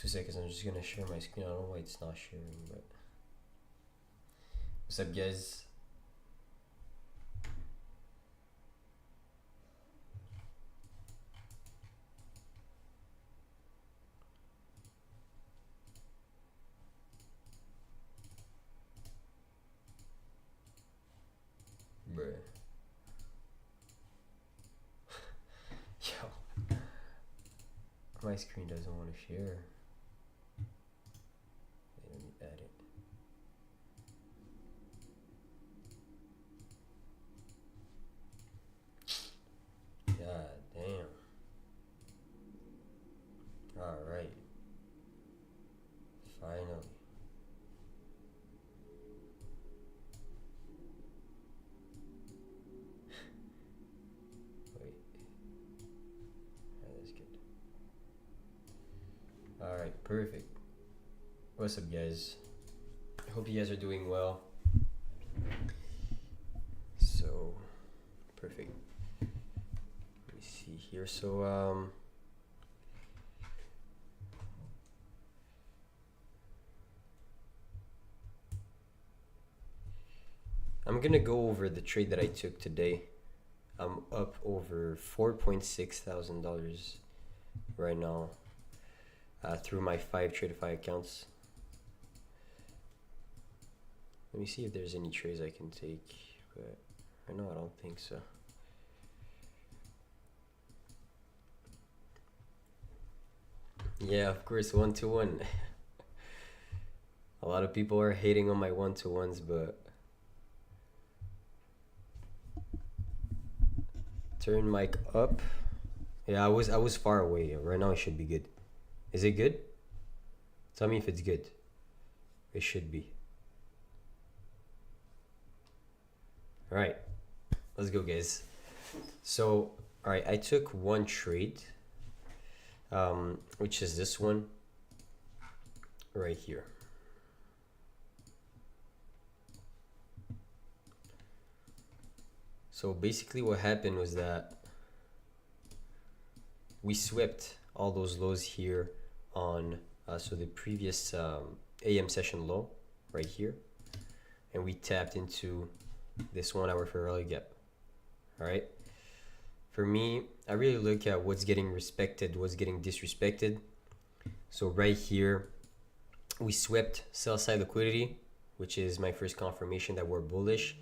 2 seconds, I'm just gonna share my screen. I don't know why it's not sharing, but what's up, guys? Bruh. Yo, my screen doesn't want to share. Wait, let me add it. God damn. Alright. Finally. Wait. That's good. Alright, perfect. What's up, guys? I hope you guys are doing well. So, perfect. Let me see here. So, I'm gonna go over the trade that I took today. I'm up over $4,600 right now through my 5 Tradeify accounts. Let me see if there's any trades I can take, but right now I don't think so. Yeah, of course, 1-to-1. A lot of people are hating on my 1-to-1s, but turn mic up. Yeah, I was far away. Right now it should be good. Is it good? Tell me if it's good. It should be. All right, let's go, guys. So, all right, I took one trade, which is this one right here. So basically what happened was that we swept all those lows here on so the previous AM session low right here, and we tapped into this 1 hour fair value gap. All right, for me, I really look at what's getting respected, what's getting disrespected. So right here we swept sell side liquidity, which is my first confirmation that we're bullish.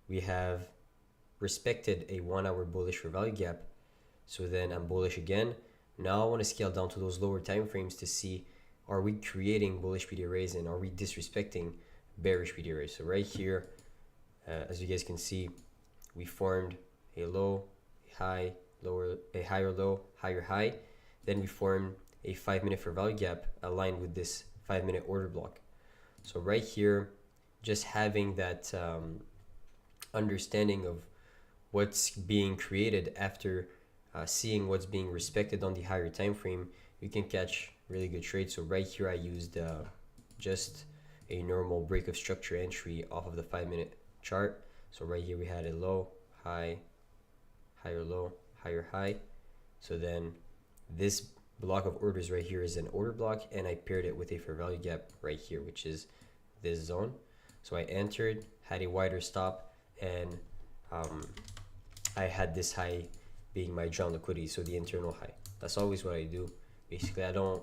We have respected a 1 hour bullish fair value gap, so then I'm bullish again. Now I want to scale down to those lower time frames to see, are we creating bullish PD arrays and are we disrespecting bearish PD arrays? So right here, as you guys can see, we formed a low, a high, lower, a higher low, higher high. Then we formed a 5-minute fair value gap aligned with this 5-minute order block. So right here, just having that understanding of what's being created after seeing what's being respected on the higher time frame, you can catch really good trades. So right here I used just a normal break of structure entry off of the 5-minute chart. So right here we had a low, high, higher low, higher high. So then this block of orders right here is an order block, and I paired it with a fair value gap right here, which is this zone. So I entered, had a wider stop, and I had this high being my drawn liquidity, so the internal high. That's always what I do. Basically, I don't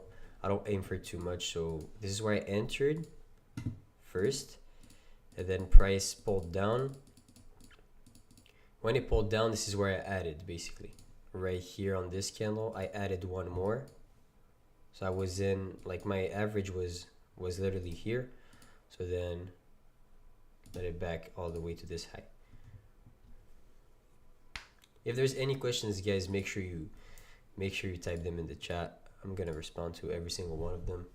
aim for too much. So this is where I entered first, and then price pulled down. When it pulled down, this is where I added, basically. Right here on this candle, I added one more. So I was in, like, my average was literally here. So then let it back all the way to this high. If there's any questions, guys, make sure you type them in the chat. I'm gonna respond to every single one of them.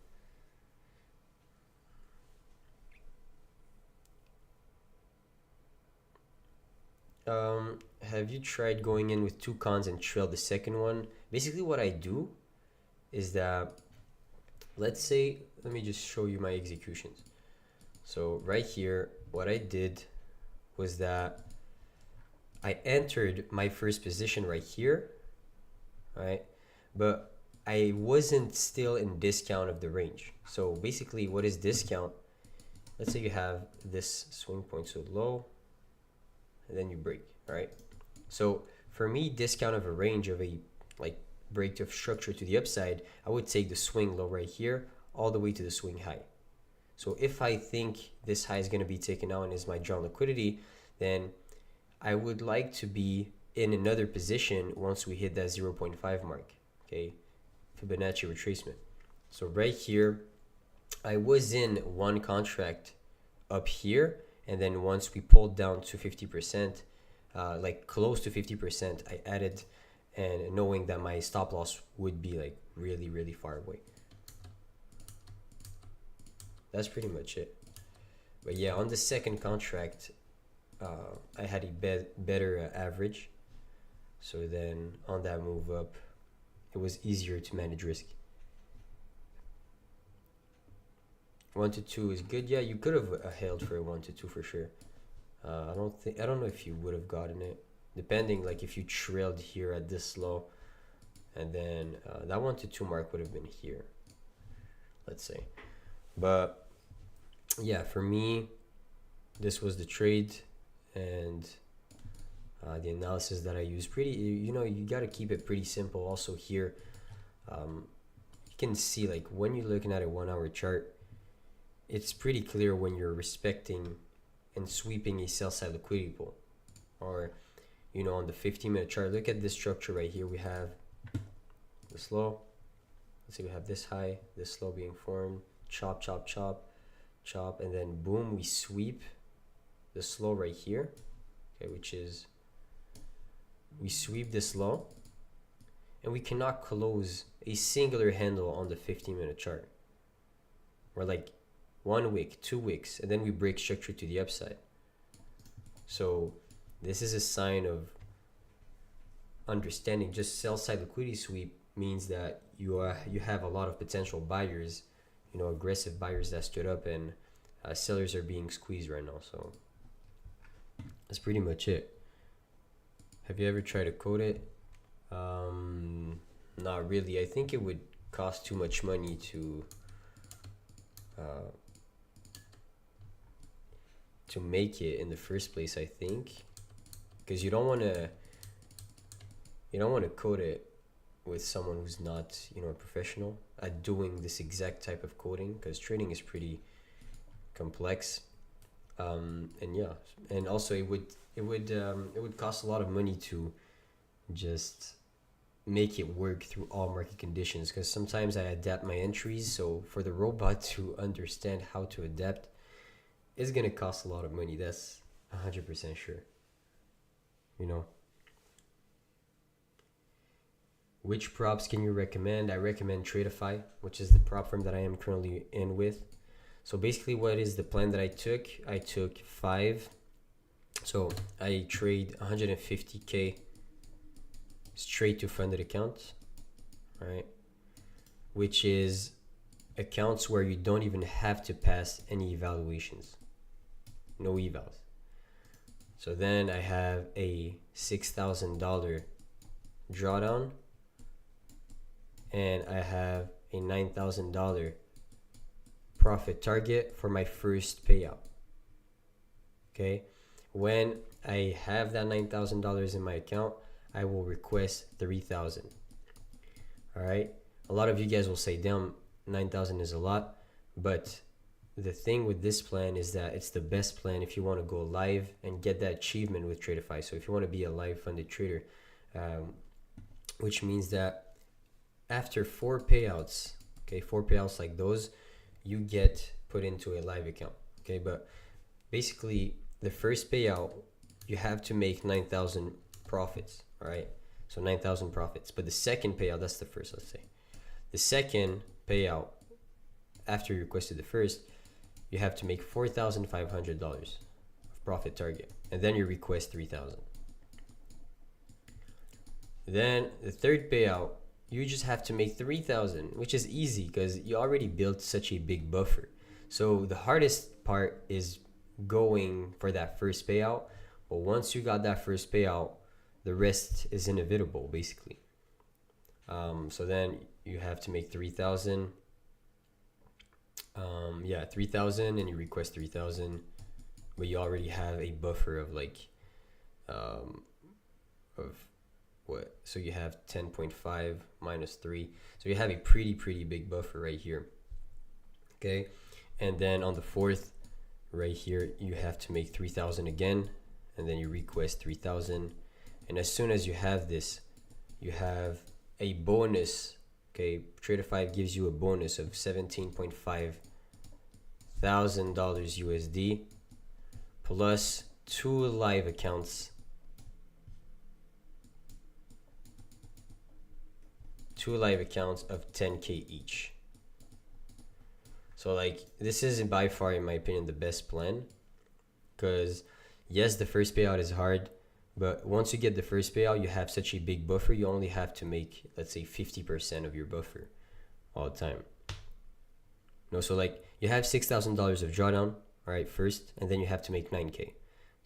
Have you tried going in with 2 cons and trail the second one? Basically what I do is that, let's say, let me just show you my executions. So right here, what I did was that I entered my first position right here, right? But I wasn't still in discount of the range. So basically, what is discount? Let's say you have this swing point so low, and then you break, right? So for me, discount of a range of a like break of structure to the upside, I would take the swing low right here all the way to the swing high. So if I think this high is going to be taken out and is my drawn liquidity, then I would like to be in another position once we hit that 0.5 mark, okay? Fibonacci retracement. So right here, I was in one contract up here, and then once we pulled down to 50%, like close to 50%, I added, and knowing that my stop loss would be like really, really far away. That's pretty much it. But yeah, on the second contract, I had a better average. So then on that move up, it was easier to manage risk. 1 to 2 is good. Yeah, you could have held for a 1 to 2 for sure. I don't know if you would have gotten it, depending, like if you trailed here at this low, and then that 1 to 2 mark would have been here, let's say. But yeah, for me, this was the trade, and the analysis that I use. Pretty, you got to keep it pretty simple. Also here, you can see, like when you're looking at a 1 hour chart, it's pretty clear when you're respecting and sweeping a sell side liquidity pool. Or on the 15-minute chart, look at this structure right here. We have this low, let's say we have this high, this low being formed, chop, chop, chop, chop, and then boom, we sweep this low right here, okay, which is, we sweep this low, and we cannot close a singular handle on the 15-minute chart. We're like 1 week, 2 weeks, and then we break structure to the upside. So this is a sign of understanding. Just sell side liquidity sweep means that you have a lot of potential buyers, aggressive buyers that stood up, and sellers are being squeezed right now. So that's pretty much it. Have you ever tried to code it? Not really. I think it would cost too much money to make it in the first place, I think, because you don't want to code it with someone who's not a professional at doing this exact type of coding, because trading is pretty complex. And yeah, and also it would cost a lot of money to just make it work through all market conditions, because sometimes I adapt my entries, so for the robot to understand how to adapt, it's gonna cost a lot of money. That's 100% sure. Which props can you recommend? I recommend Tradeify, which is the prop firm that I am currently in with. So basically, what is the plan that I took? I took 5. So I trade 150K straight to funded accounts, right? Which is accounts where you don't even have to pass any evaluations. No evals. So then I have a $6,000 drawdown, and I have a $9,000 profit target for my first payout. Okay, when I have that $9,000 in my account, I will request $3,000. All right, a lot of you guys will say, damn, 9,000 is a lot, but the thing with this plan is that it's the best plan if you want to go live and get that achievement with Tradeify. So if you want to be a live funded trader, which means that after 4 payouts, okay, 4 payouts like those, you get put into a live account. Okay, but basically the first payout, you have to make 9,000 profits. All right, so 9,000 profits. But the second payout, that's the first, let's say. The second payout, after you requested the first, you have to make $4,500 of profit target, and then you request 3,000. Then the third payout, you just have to make 3,000, which is easy because you already built such a big buffer. So the hardest part is going for that first payout, but once you got that first payout, the rest is inevitable, basically. So then you have to make 3,000. Yeah, 3,000, and you request 3,000, but you already have a buffer of like of what? So you have 10.5 minus 3. So you have a pretty big buffer right here. Okay, and then on the fourth, right here, you have to make 3,000 again, and then you request 3,000. And as soon as you have this, you have a bonus. Okay, Tradeify gives you a bonus of $17.5 thousand USD plus 2 live accounts. 2 live accounts of 10K each. So like, this is by far, in my opinion, the best plan, because yes, the first payout is hard, but once you get the first payout, you have such a big buffer. You only have to make, let's say, 50% of your buffer all the time. No, so like, you have $6,000 of drawdown, all right, first, and then you have to make 9K,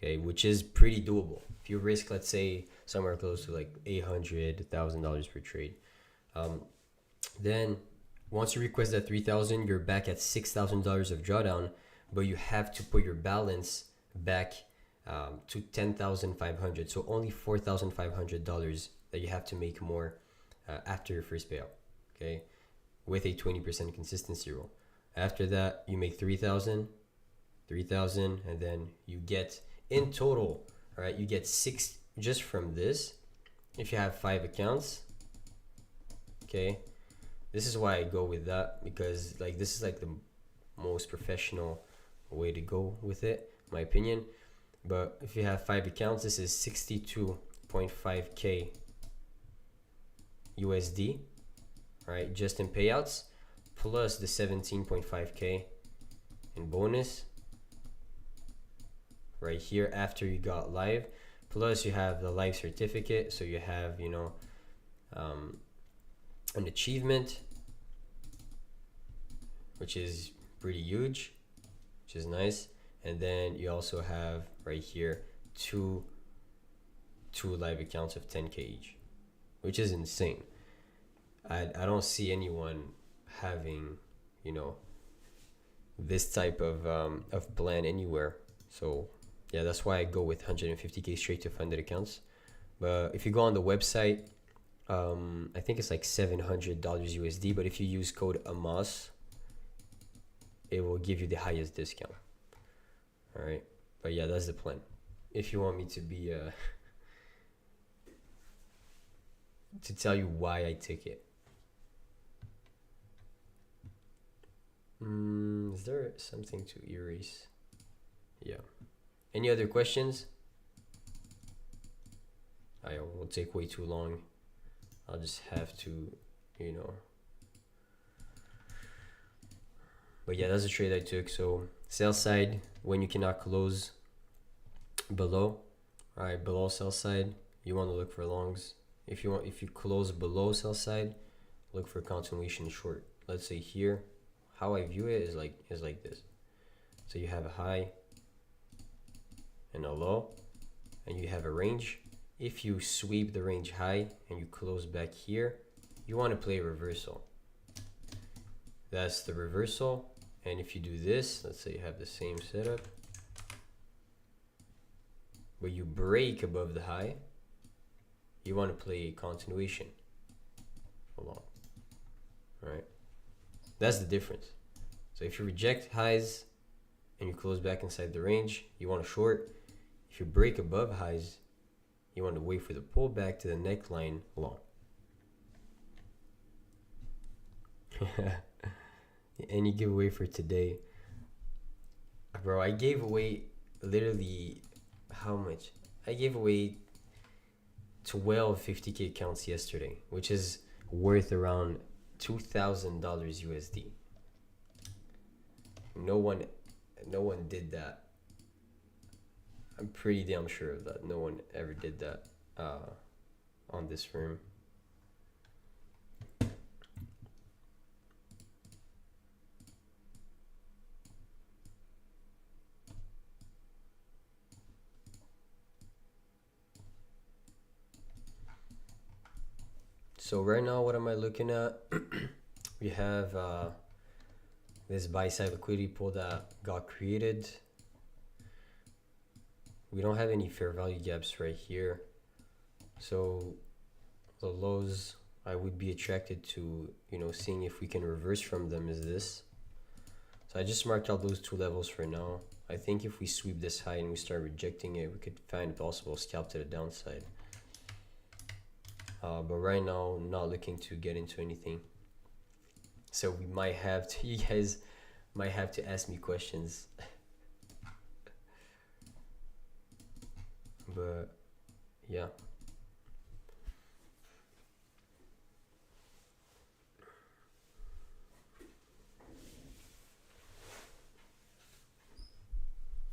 okay, which is pretty doable. If you risk, let's say, somewhere close to like $800,000 per trade, then once you request that 3,000, you're back at $6,000 of drawdown, but you have to put your balance back to 10,500. So only $4,500 that you have to make more after your first payout, okay, with a 20% consistency rule. After that, you make 3,000, and then you get, in total, all right, you get 6 just from this. If you have 5 accounts, okay, this is why I go with that, because like, this is like the most professional way to go with it, in my opinion. But if you have 5 accounts, this is 62.5K USD, right, just in payouts, plus the 17.5K in bonus right here after you got live, plus you have the live certificate. So you have, you know, an achievement, which is pretty huge, which is nice. And then you also have right here two live accounts of 10K each, which is insane. I don't see anyone having, you know, this type of plan anywhere. So yeah, that's why I go with 150K straight to funded accounts. But if you go on the website, I think it's like $700 USD, but if you use code AMAS, it will give you the highest discount. All right, but yeah, that's the plan. If you want me to be to tell you why I took it. Is there something to erase? Yeah. Any other questions? I will take way too long. I'll just have to, you know. But yeah, that's the trade I took. So sell side, when you cannot close below, all right, below sell side, you want to look for longs. If you close below sell side, look for continuation short. Let's say here, how I view it is like this. So you have a high and a low, and you have a range. If you sweep the range high and you close back here, you want to play a reversal. That's the reversal. And if you do this, let's say you have the same setup, but you break above the high, you want to play a continuation. Hold on. All right. That's the difference. So if you reject highs and you close back inside the range, you want to short. If you break above highs, you want to wait for the pullback to the neckline long. Any giveaway for today? Bro, I gave away literally how much? I gave away 12 50K accounts yesterday, which is worth around $2,000 USD. No one did that. I'm pretty damn sure of that. No one ever did that on this firm. So right now, what am I looking at? We have this buy side liquidity pool that got created. We don't have any fair value gaps right here. So the lows I would be attracted to, seeing if we can reverse from them is this. So I just marked out those two levels for now. I think if we sweep this high and we start rejecting it, we could find a possible scalp to the downside. But right now, not looking to get into anything. So we might have to, you guys might have to ask me questions. But yeah.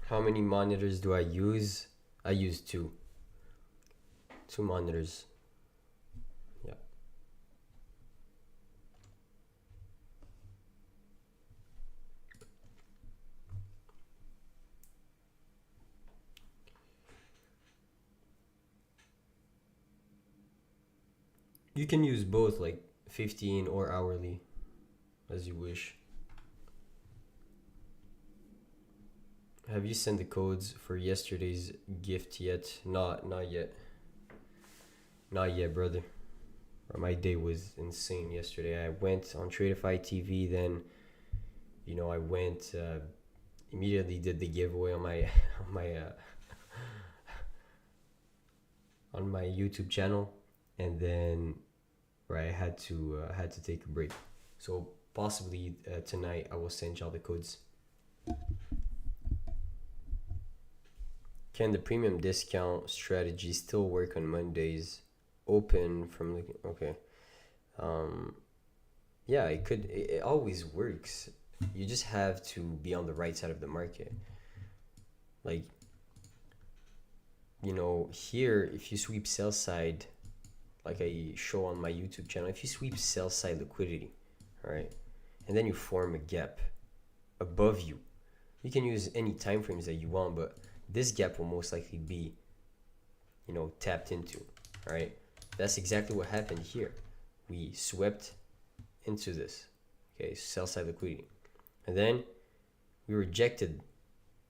How many monitors do I use? I use two monitors. Yeah. You can use both, like 15 or hourly, as you wish. Have you sent the codes for yesterday's gift yet? Not yet. Not yet, brother. My day was insane yesterday. I went on Tradeify TV, then I went immediately did the giveaway on my on my YouTube channel, and then I had to take a break. So possibly tonight I will send y'all the codes. Can the premium discount strategy still work on Mondays? Open from the okay. Yeah, it could. It always works. You just have to be on the right side of the market. Like, here, if you sweep sell side, like I show on my YouTube channel, if you sweep sell side liquidity, all right, and then you form a gap above you, you can use any time frames that you want, but this gap will most likely be, tapped into, all right? That's exactly what happened here. We swept into this, okay, sell side liquidity. And then we rejected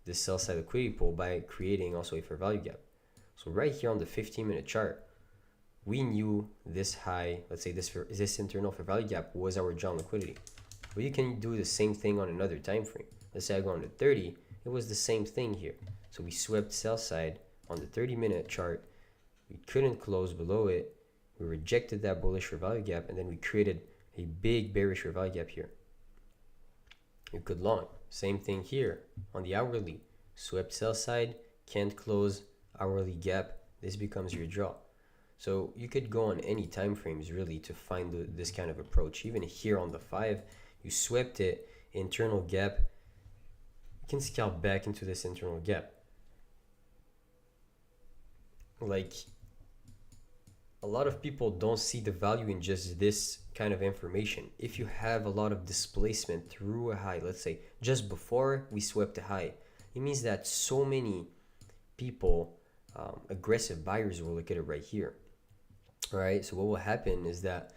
this sell side liquidity pool by creating also a fair value gap. So right here on the 15-minute chart, we knew this high, let's say this internal fair value gap was our John liquidity. But you can do the same thing on another time frame. Let's say I go on the 30, it was the same thing here. So we swept sell side on the 30-minute chart. We couldn't close below it. We rejected that bullish fair value gap, and then we created a big bearish fair value gap here. You could long. Same thing here on the hourly. Swept sell side, can't close, hourly gap. This becomes your draw. So you could go on any time frames really to find this kind of approach. Even here on the 5, you swept it, internal gap. You can scalp back into this internal gap. Like, a lot of people don't see the value in just this kind of information. If you have a lot of displacement through a high, let's say just before we swept a high, it means that so many people, aggressive buyers, will look at it right here. All right, so what will happen is that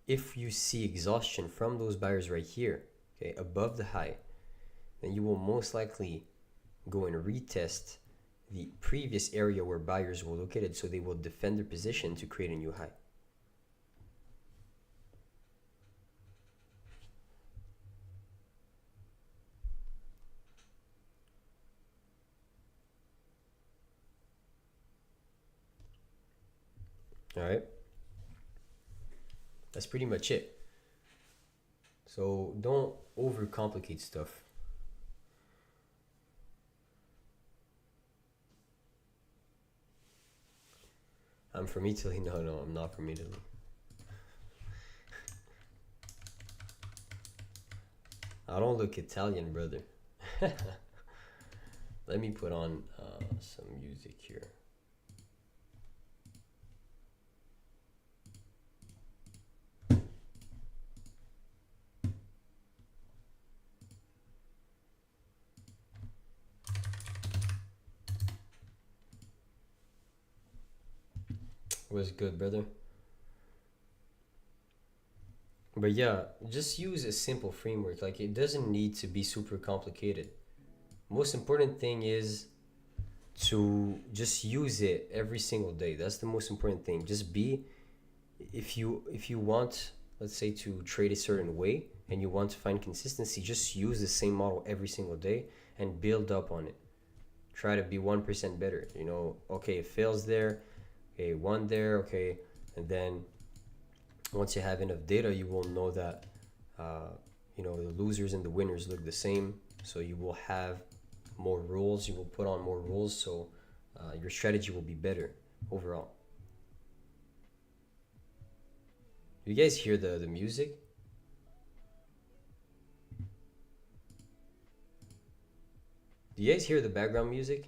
if you see exhaustion from those buyers right here, okay, above the high, then you will most likely go and retest the previous area where buyers were located, so they will defend their position to create a new high. All right, that's pretty much it. So don't overcomplicate stuff. I'm from Italy. No, I'm not from Italy. I don't look Italian, brother. Let me put on some music here. What's good, brother? But yeah, just use a simple framework. Like it doesn't need to be super complicated. Most important thing is to just use it every single day. That's the most important thing. Just be, if you want, let's say, to trade a certain way and you want to find consistency, just use the same model every single day and build up on it. Try to be 1% better. Okay, it fails there, okay, one there, okay, and then once you have enough data, you will know that the losers and the winners look the same. So you will have more rules. You will put on more rules, so your strategy will be better overall. You guys hear the music? Do you guys hear the background music?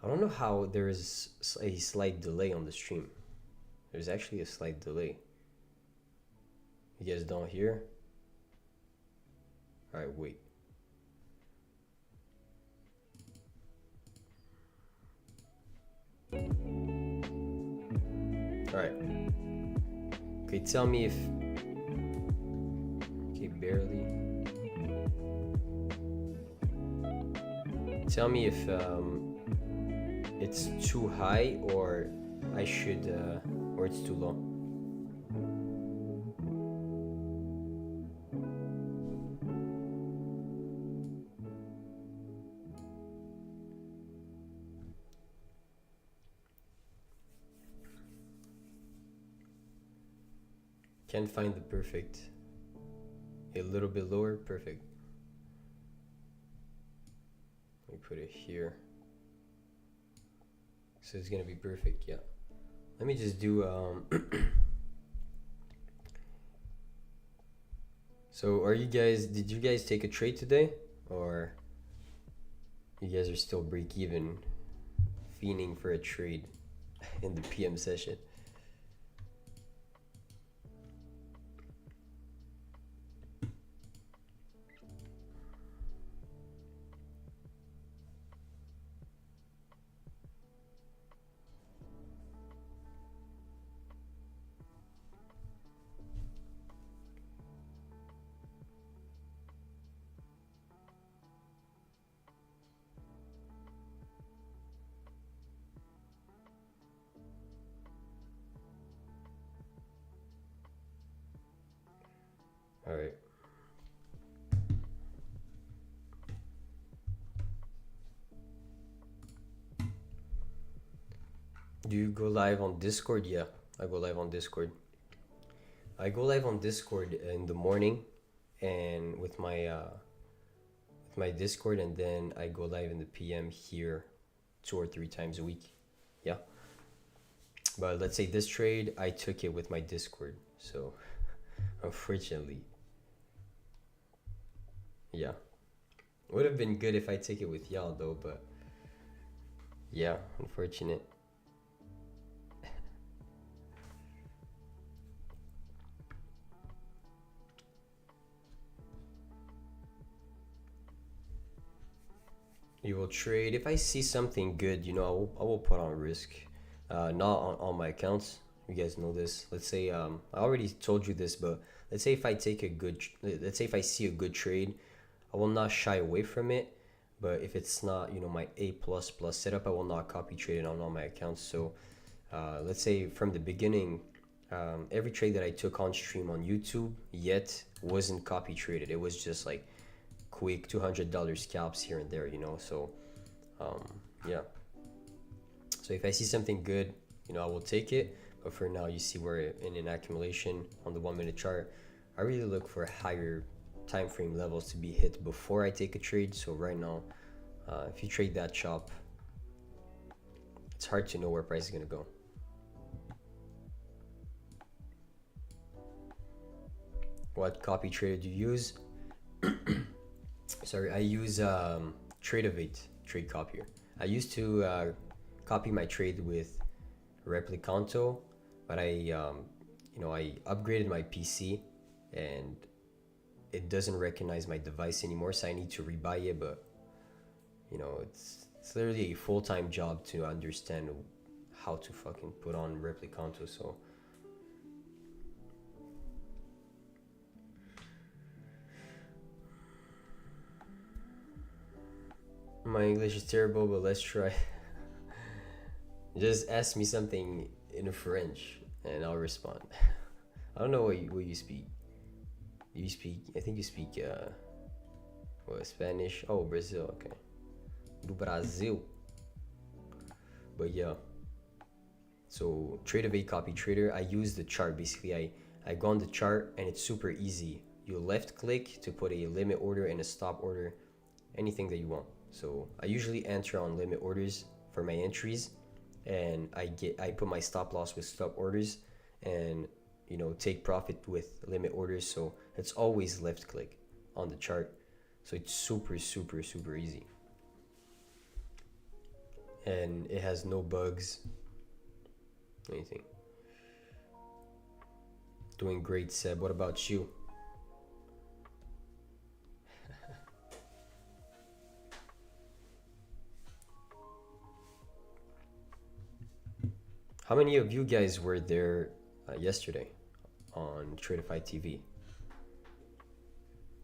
I don't know how there is a slight delay on the stream. There's actually a slight delay. You guys don't hear? All right, wait. All right. Okay, tell me if. Okay, barely. Tell me if it's too high or I should, or it's too low. Can't find the perfect. A little bit lower, perfect. Let me put it here. So it's gonna be perfect, yeah. Let me just do So did you guys take a trade today? Or you guys are still break even, fiending for a trade in the PM session? All right. Do you go live on Discord? Yeah, I go live on Discord. I go live on Discord in the morning, and with my Discord, and then I go live in the PM here 2 or 3 times a week. Yeah. But let's say this trade, I took it with my Discord. So, unfortunately, yeah. Would have been good if I take it with y'all though, but yeah, unfortunate. You will trade if I see something good. I will put on risk, not on all my accounts. You guys know this. Let's say I already told you this, but let's say if I take a good, let's say if I see a good trade, I will not shy away from it. But if it's not, my A plus plus setup, I will not copy trade it on all my accounts. So let's say from the beginning, every trade that I took on stream on YouTube yet wasn't copy traded. It was just like quick $200 scalps here and there, so yeah. So if I see something good, I will take it. But for now, you see we're in an accumulation on the 1 minute chart. I really look for higher time frame levels to be hit before I take a trade. So right now, if you trade that chop, it's hard to know where price is going to go. What copy trade do you use? Sorry, I use Tradeify trade copier. I used to copy my trade with Replicanto, but I upgraded my PC, and it doesn't recognize my device anymore, so I need to rebuy it. But it's literally a full-time job to understand how to fucking put on Replicanto. So my English is terrible, but let's try. Just ask me something in French and I'll respond. I don't know what you speak. You speak, I think you speak what, Spanish? Oh, Brazil, okay. Do Brasil. But yeah. So Tradeify copy trader, I use the chart. Basically, I go on the chart and it's super easy. You left click to put a limit order and a stop order, anything that you want. So I usually enter on limit orders for my entries, and I put my stop loss with stop orders, and take profit with limit orders. So it's always left click on the chart. So it's super easy, and it has no bugs, anything. Doing great, Seb. What about you? How many of you guys were there yesterday on Tradeify TV?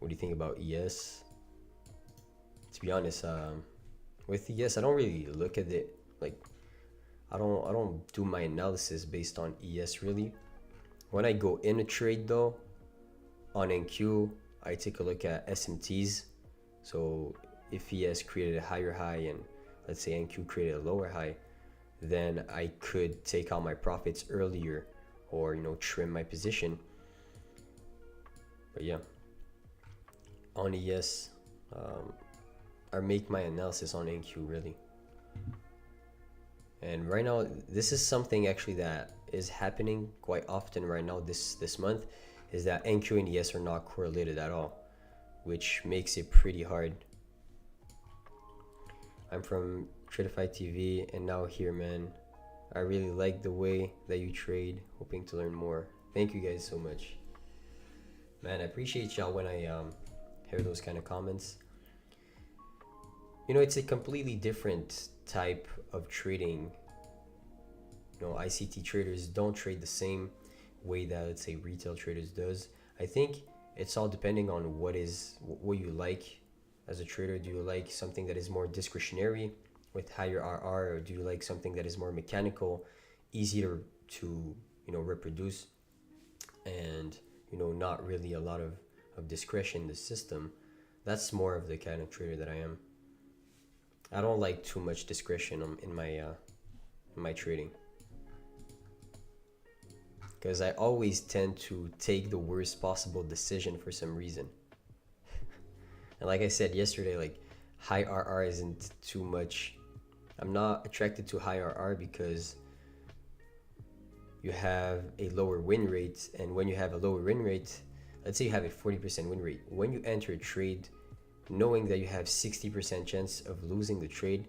What do you think about ES? To be honest, with ES, I don't really look at it like I don't do my analysis based on ES really. When I go in a trade though, on NQ, I take a look at SMTs. So if ES created a higher high and let's say NQ created a lower high, then I could take out my profits earlier or trim my position. But yeah, on ES, I make my analysis on NQ really. And right now, this is something actually that is happening quite often right now this month, is that NQ and ES are not correlated at all, which makes it pretty hard. I'm from Tradeify TV and now here, man. I really like the way that you trade, hoping to learn more. Thank you guys so much. Man, I appreciate y'all when I hear those kind of comments. It's a completely different type of trading. ICT traders don't trade the same way that, let's say, retail traders does. I think it's all depending on what you like as a trader. Do you like something that is more discretionary with higher RR, or do you like something that is more mechanical, easier to reproduce, and not really a lot of discretion in the system? That's more of the kind of trader that I am. I don't like too much discretion in my trading, because I always tend to take the worst possible decision for some reason. And like I said yesterday, like high RR isn't too much. I'm not attracted to high RR because you have a lower win rate, and when you have a lower win rate, let's say you have a 40% win rate, when you enter a trade knowing that you have 60% chance of losing the trade,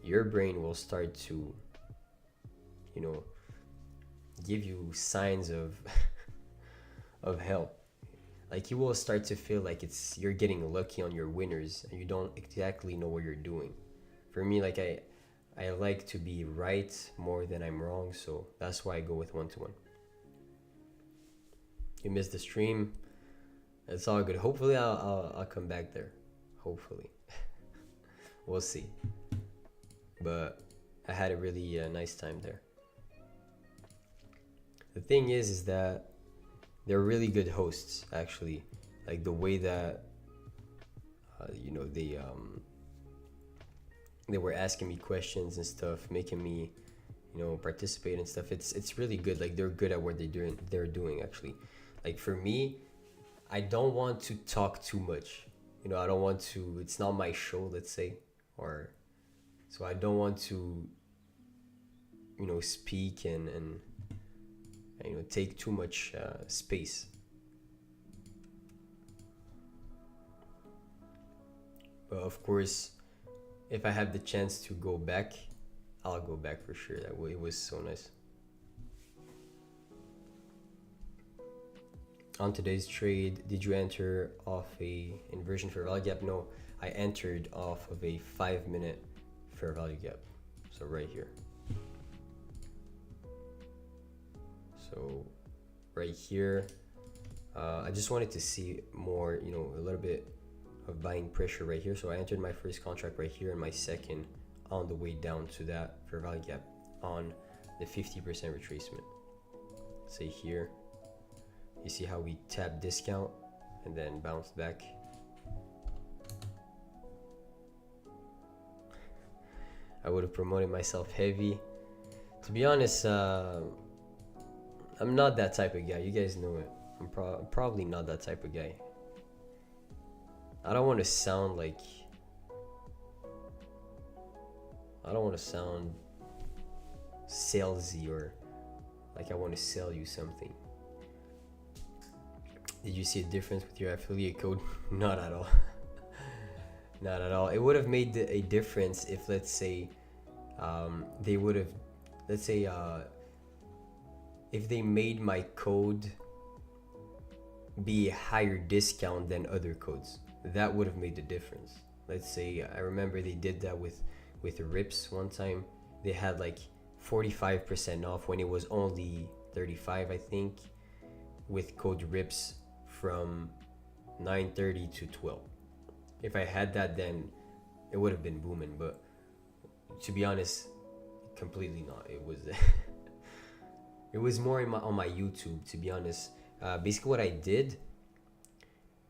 your brain will start to give you signs of of help. Like you will start to feel like you're getting lucky on your winners and you don't exactly know what you're doing. For me, like I like to be right more than I'm wrong, so that's why I go with 1-to-1. You missed the stream. It's all good. Hopefully I'll come back there. Hopefully. We'll see. But I had a really nice time there. The thing is that they're really good hosts, actually. Like the way that they were asking me questions and stuff, making me participate and stuff. It's really good. Like they're good at what they're doing actually. Like for me, I don't want to talk too much. I don't want to, it's not my show, let's say, or so I don't want to speak and take too much space. But of course, if I have the chance to go back, I'll go back for sure. It was so nice. On today's trade, did you enter off a inversion fair value gap? No, I entered off of a 5-minute fair value gap. So right here. So right here, I just wanted to see more, you know, a little bit of buying pressure right here. So I entered my first contract right here and my second on the way down to that fair value gap on the 50% retracement. Say here, you see how we tap discount and then bounce back. I would have promoted myself heavy. To be honest, I'm not that type of guy. You guys know it. I'm probably not that type of guy. I don't want to sound like, I don't want to sound salesy or like I want to sell you something. Did you see a difference with your affiliate code? Not at all. Not at all. It would have made a difference if, let's say, they would have, let's say, if they made my code be a higher discount than other codes. That would have made the difference. Let's say, I remember they did that with RIPS one time. They had like 45% off when it was only 35, I think, with code RIPS from 9:30 to 12. If I had that, then it would have been booming. But to be honest, completely not. It was it was more on my YouTube, to be honest. Basically what I did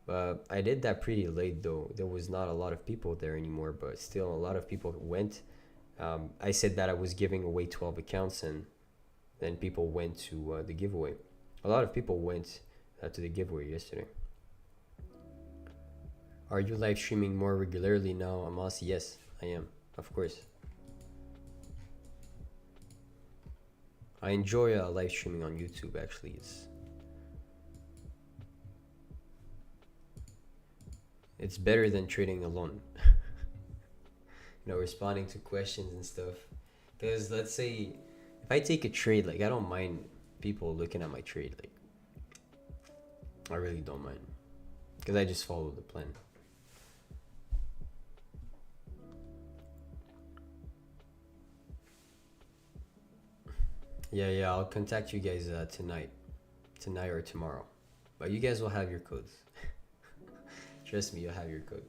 that pretty late though. There was not a lot of people there anymore, but still a lot of people went. I said that I was giving away 12 accounts, and then people went to the giveaway. A lot of people went to the giveaway yesterday. Are you live streaming more regularly now, Amos? Yes, I am, of course. I enjoy live streaming on YouTube, actually. It's better than trading alone. You know, responding to questions and stuff. Because let's say, if I take a trade, like I don't mind people looking at my trade. Like, I really don't mind. Because I just follow the plan. Yeah, I'll contact you guys tonight or tomorrow. But you guys will have your codes. Trust me, you'll have your code.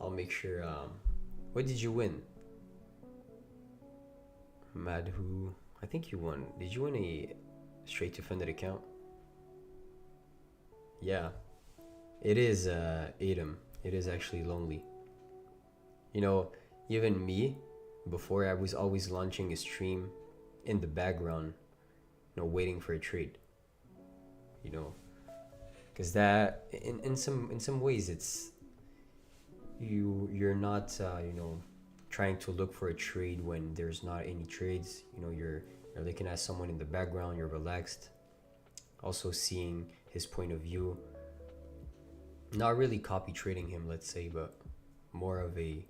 I'll make sure. What did you win? Madhu, I think you won. Did you win a straight to funded account? Yeah, it is Adam. It is actually lonely. You know, even me, before I was always launching a stream in the background, you know, waiting for a trade. You know, because that in some ways it's you're not you know, trying to look for a trade when there's not any trades. You know, you're looking at someone in the background, you're relaxed, also seeing his point of view, not really copy trading him, let's say, but more of a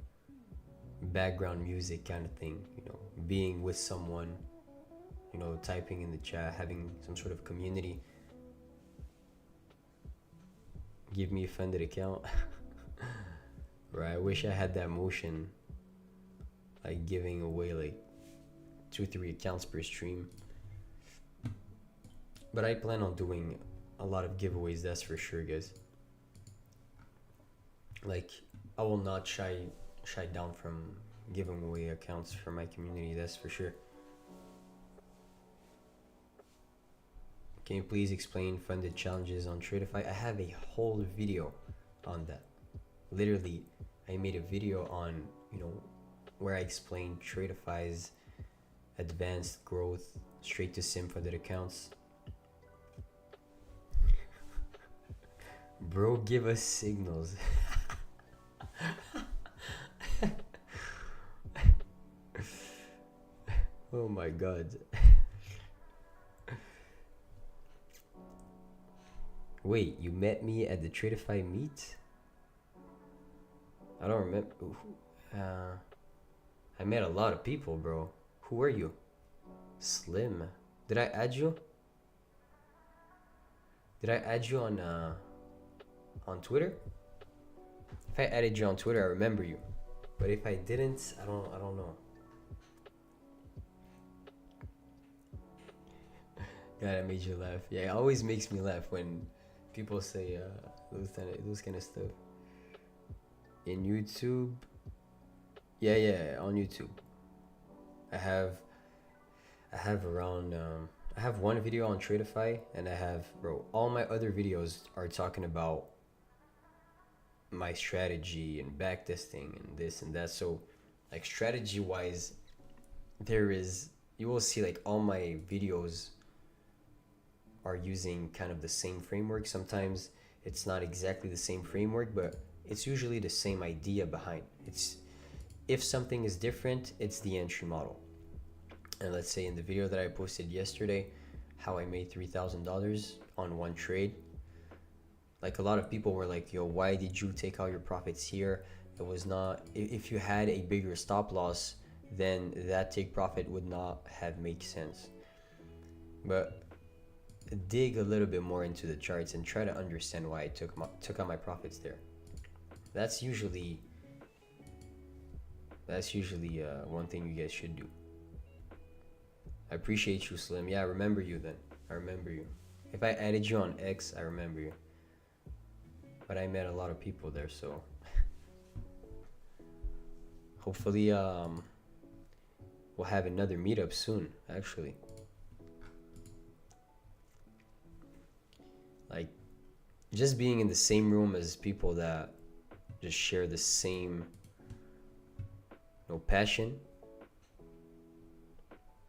background music kind of thing, you know, being with someone, you know, typing in the chat, having some sort of community. Give me a funded account. Right, I wish I had that motion, like giving away like 2-3 accounts per stream. But I plan on doing a lot of giveaways, that's for sure, guys. Like, I will not shy down from giving away accounts for my community, that's for sure. Can you please explain funded challenges on Tradeify? I have a whole video on that. Literally, I made a video on, you know, where I explained Tradeify's advanced growth straight to sim funded accounts. Bro, give us signals. Oh my god. Wait, you met me at the Tradeify meet? I don't remember. I met a lot of people, bro. Who are you? Slim. Did I add you? Did I add you on Twitter? If I added you on Twitter, I remember you. But if I didn't, I don't know. God, I made you laugh. Yeah, it always makes me laugh when people say those kind of stuff. In YouTube, yeah, on YouTube. I have I have around I have one video on Tradeify, and I have, bro, all my other videos are talking about my strategy and backtesting and this and that. So like strategy wise, there is, you will see like all my videos are using kind of the same framework. Sometimes it's not exactly the same framework, but it's usually the same idea behind. It's, if something is different, it's the entry model. And let's say in the video that I posted yesterday, how I made $3,000 on one trade. Like a lot of people were like, yo, why did you take all your profits here? It was not, if you had a bigger stop loss, then that take profit would not have made sense. But dig a little bit more into the charts and try to understand why I took out my profits there. That's usually one thing you guys should do. I appreciate you, Slim. Yeah, I remember you then. I remember you. If I added you on X, I remember you. But I met a lot of people there, so hopefully we'll have another meetup soon, actually. Like just being in the same room as people that just share the same, you know, passion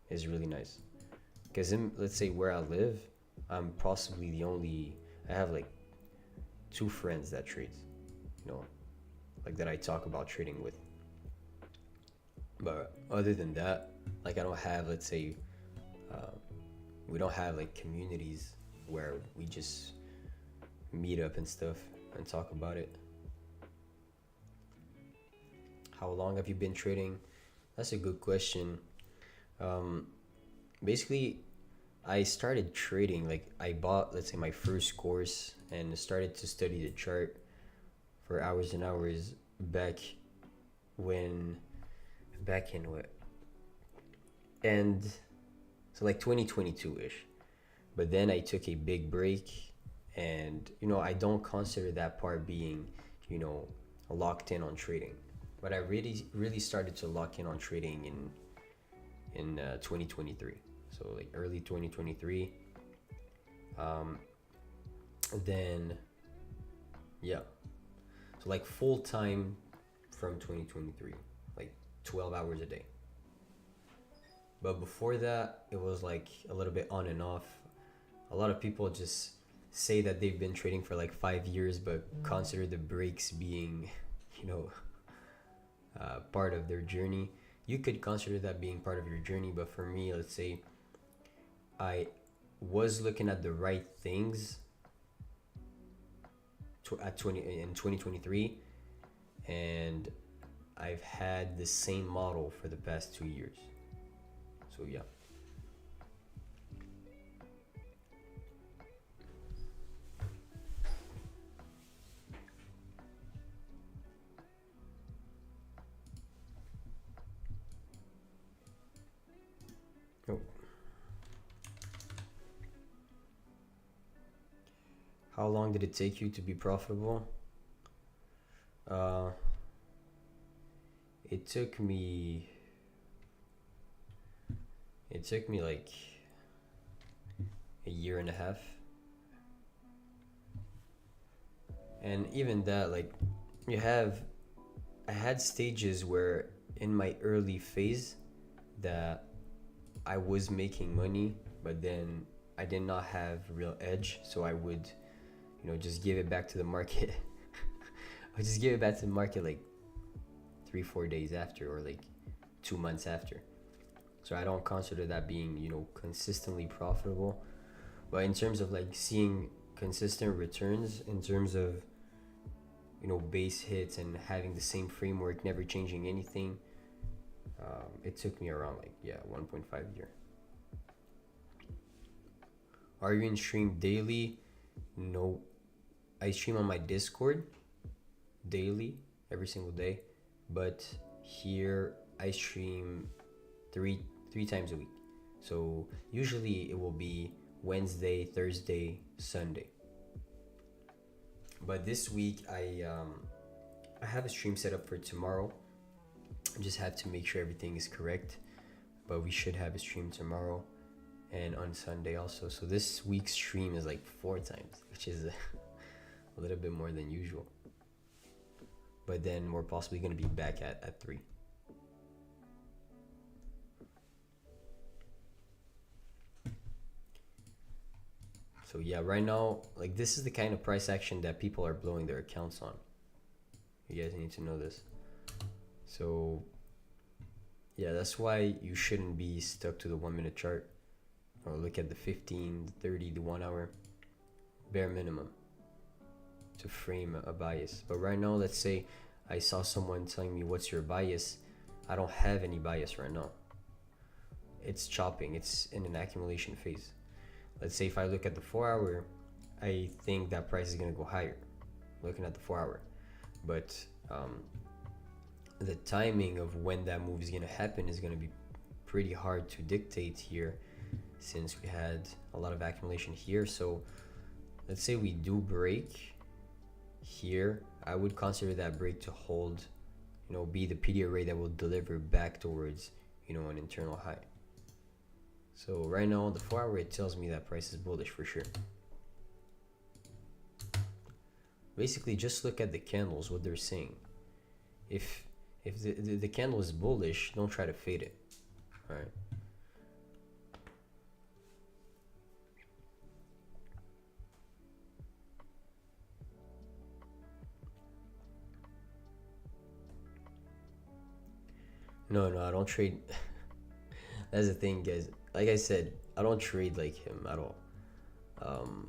is really nice. Because in, let's say where I live, I'm possibly the only, I have like 2 friends that trade, you know, like that I talk about trading with. But other than that, like I don't have, let's say, we don't have like communities where we just meet up and stuff and talk about it. How long have you been trading? That's a good question. Basically, I started trading, like I bought, let's say, my first course and started to study the chart for hours and hours back in what? And so like 2022-ish. But then I took a big break, and you know, I don't consider that part being, you know, locked in on trading. But I really started to lock in on trading in 2023. So like early 2023. Then yeah. So like full time from 2023, like 12 hours a day. But before that, it was like a little bit on and off. A lot of people just say that they've been trading for like 5 years, but consider the breaks being, you know, part of their journey. You could consider that being part of your journey, but for me, let's say I was looking at the right things in 2023, and I've had the same model for the past 2 years. So yeah. Oh. How long did it take you to be profitable? Uh, it took me like a year and a half. And even that, like, I had stages where in my early phase that I was making money, but then I did not have real edge, so I would, you know, just give it back to the market. I just give it back to the market like 3-4 days after, or like 2 months after. So I don't consider that being, you know, consistently profitable. But in terms of like seeing consistent returns, in terms of, you know, base hits and having the same framework, never changing anything, it took me around like 1.5 year. Are you in stream daily? no, I stream on my Discord daily, every single day, but here I stream three times a week. So usually it will be Wednesday, Thursday, Sunday. But this week I have a stream set up for tomorrow. I just have to make sure everything is correct. But we should have a stream tomorrow and on Sunday also. So this week's stream is like 4 times, which is a little bit more than usual. But then we're possibly going to be back at 3. So yeah, right now, like this is the kind of price action that people are blowing their accounts on. You guys need to know this. So yeah, that's why you shouldn't be stuck to the 1 minute chart, or look at the 15, 30, the 1 hour, bare minimum to frame a bias. But right now, let's say I saw someone telling me, what's your bias? I don't have any bias right now. It's chopping, it's in an accumulation phase. Let's say if I look at the 4 hour, I think that price is going to go higher, looking at the 4 hour. But the timing of when that move is going to happen is going to be pretty hard to dictate here, since we had a lot of accumulation here. So let's say we do break here, I would consider that break to hold, be the PD array that will deliver back towards, an internal high. So right now on the 4 hour, it tells me that price is bullish for sure. Basically, just look at the candles, what they're saying. If the candle is bullish, don't try to fade it. All right. No, I don't trade. That's the thing, guys. Like I said, I don't trade like him at all.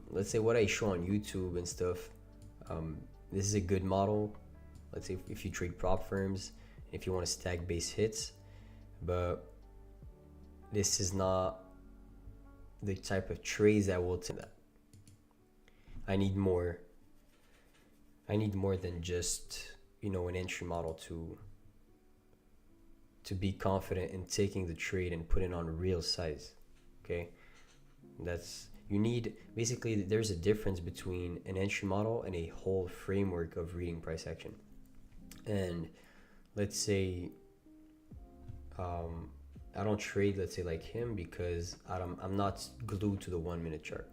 Let's say what I show on YouTube and stuff, this is a good model. Let's say if you trade prop firms, if you want to stack base hits, but this is not the type of trades that will take that. I need more than just, an entry model to be confident in taking the trade and put it on real size. Okay, basically there's a difference between an entry model and a whole framework of reading price action. And let's say I don't trade, let's say, like him, because I'm not glued to the 1 minute chart.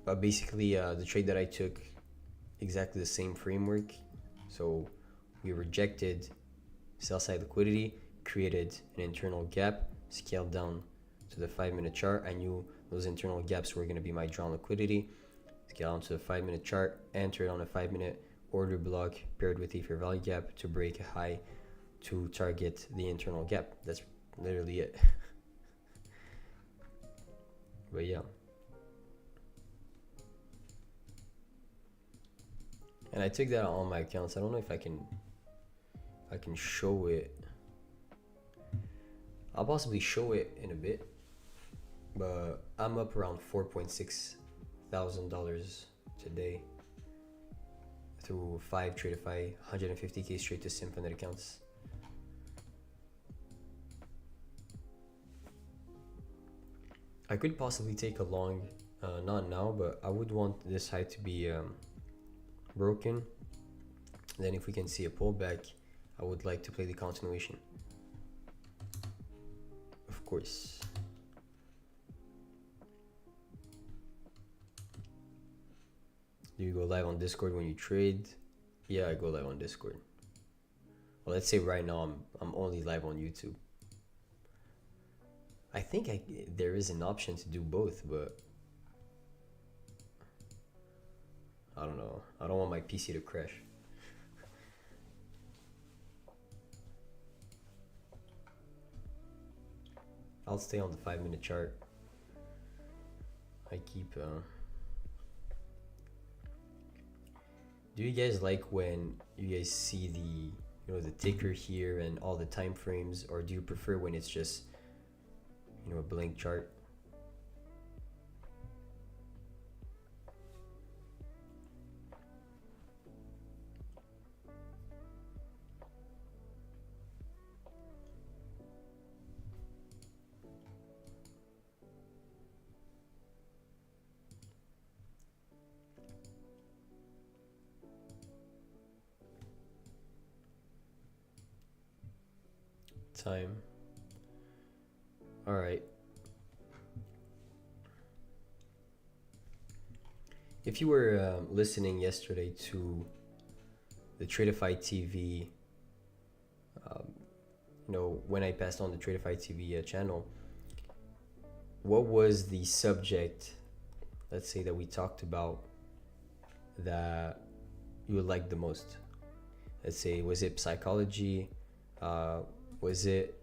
But basically the trade that I took, exactly the same framework. So we rejected sell side liquidity, created an internal gap, scaled down to the 5 minute chart. I knew those internal gaps were going to be my drawn liquidity. Scale down to the 5 minute chart, entered on a 5 minute order block paired with a fair value gap to break a high to target the internal gap. That's literally it. But yeah. And I took that on all my accounts. I don't know if I can show it. I'll possibly show it in a bit, but I'm up around $4.6 thousand today through 5 Tradeify, 150k straight to Symphonite accounts. I could possibly take a long, not now, but I would want this high to be broken. Then if we can see a pullback, I would like to play the continuation, of course. Do you go live on Discord when you trade? Yeah, I go live on Discord. Well, let's say right now I'm only live on YouTube. I think there is an option to do both, but I don't know. I don't want my PC to crash. I'll stay on the 5 minute chart. I keep do you guys like when you guys see the ticker here and all the time frames, or do you prefer when it's just a blank chart? time. All right. If you were listening yesterday to the Tradeify TV, um, when I passed on the Tradeify TV channel, what was the subject, let's say, that we talked about that you liked the most? Let's say, was it psychology? Was it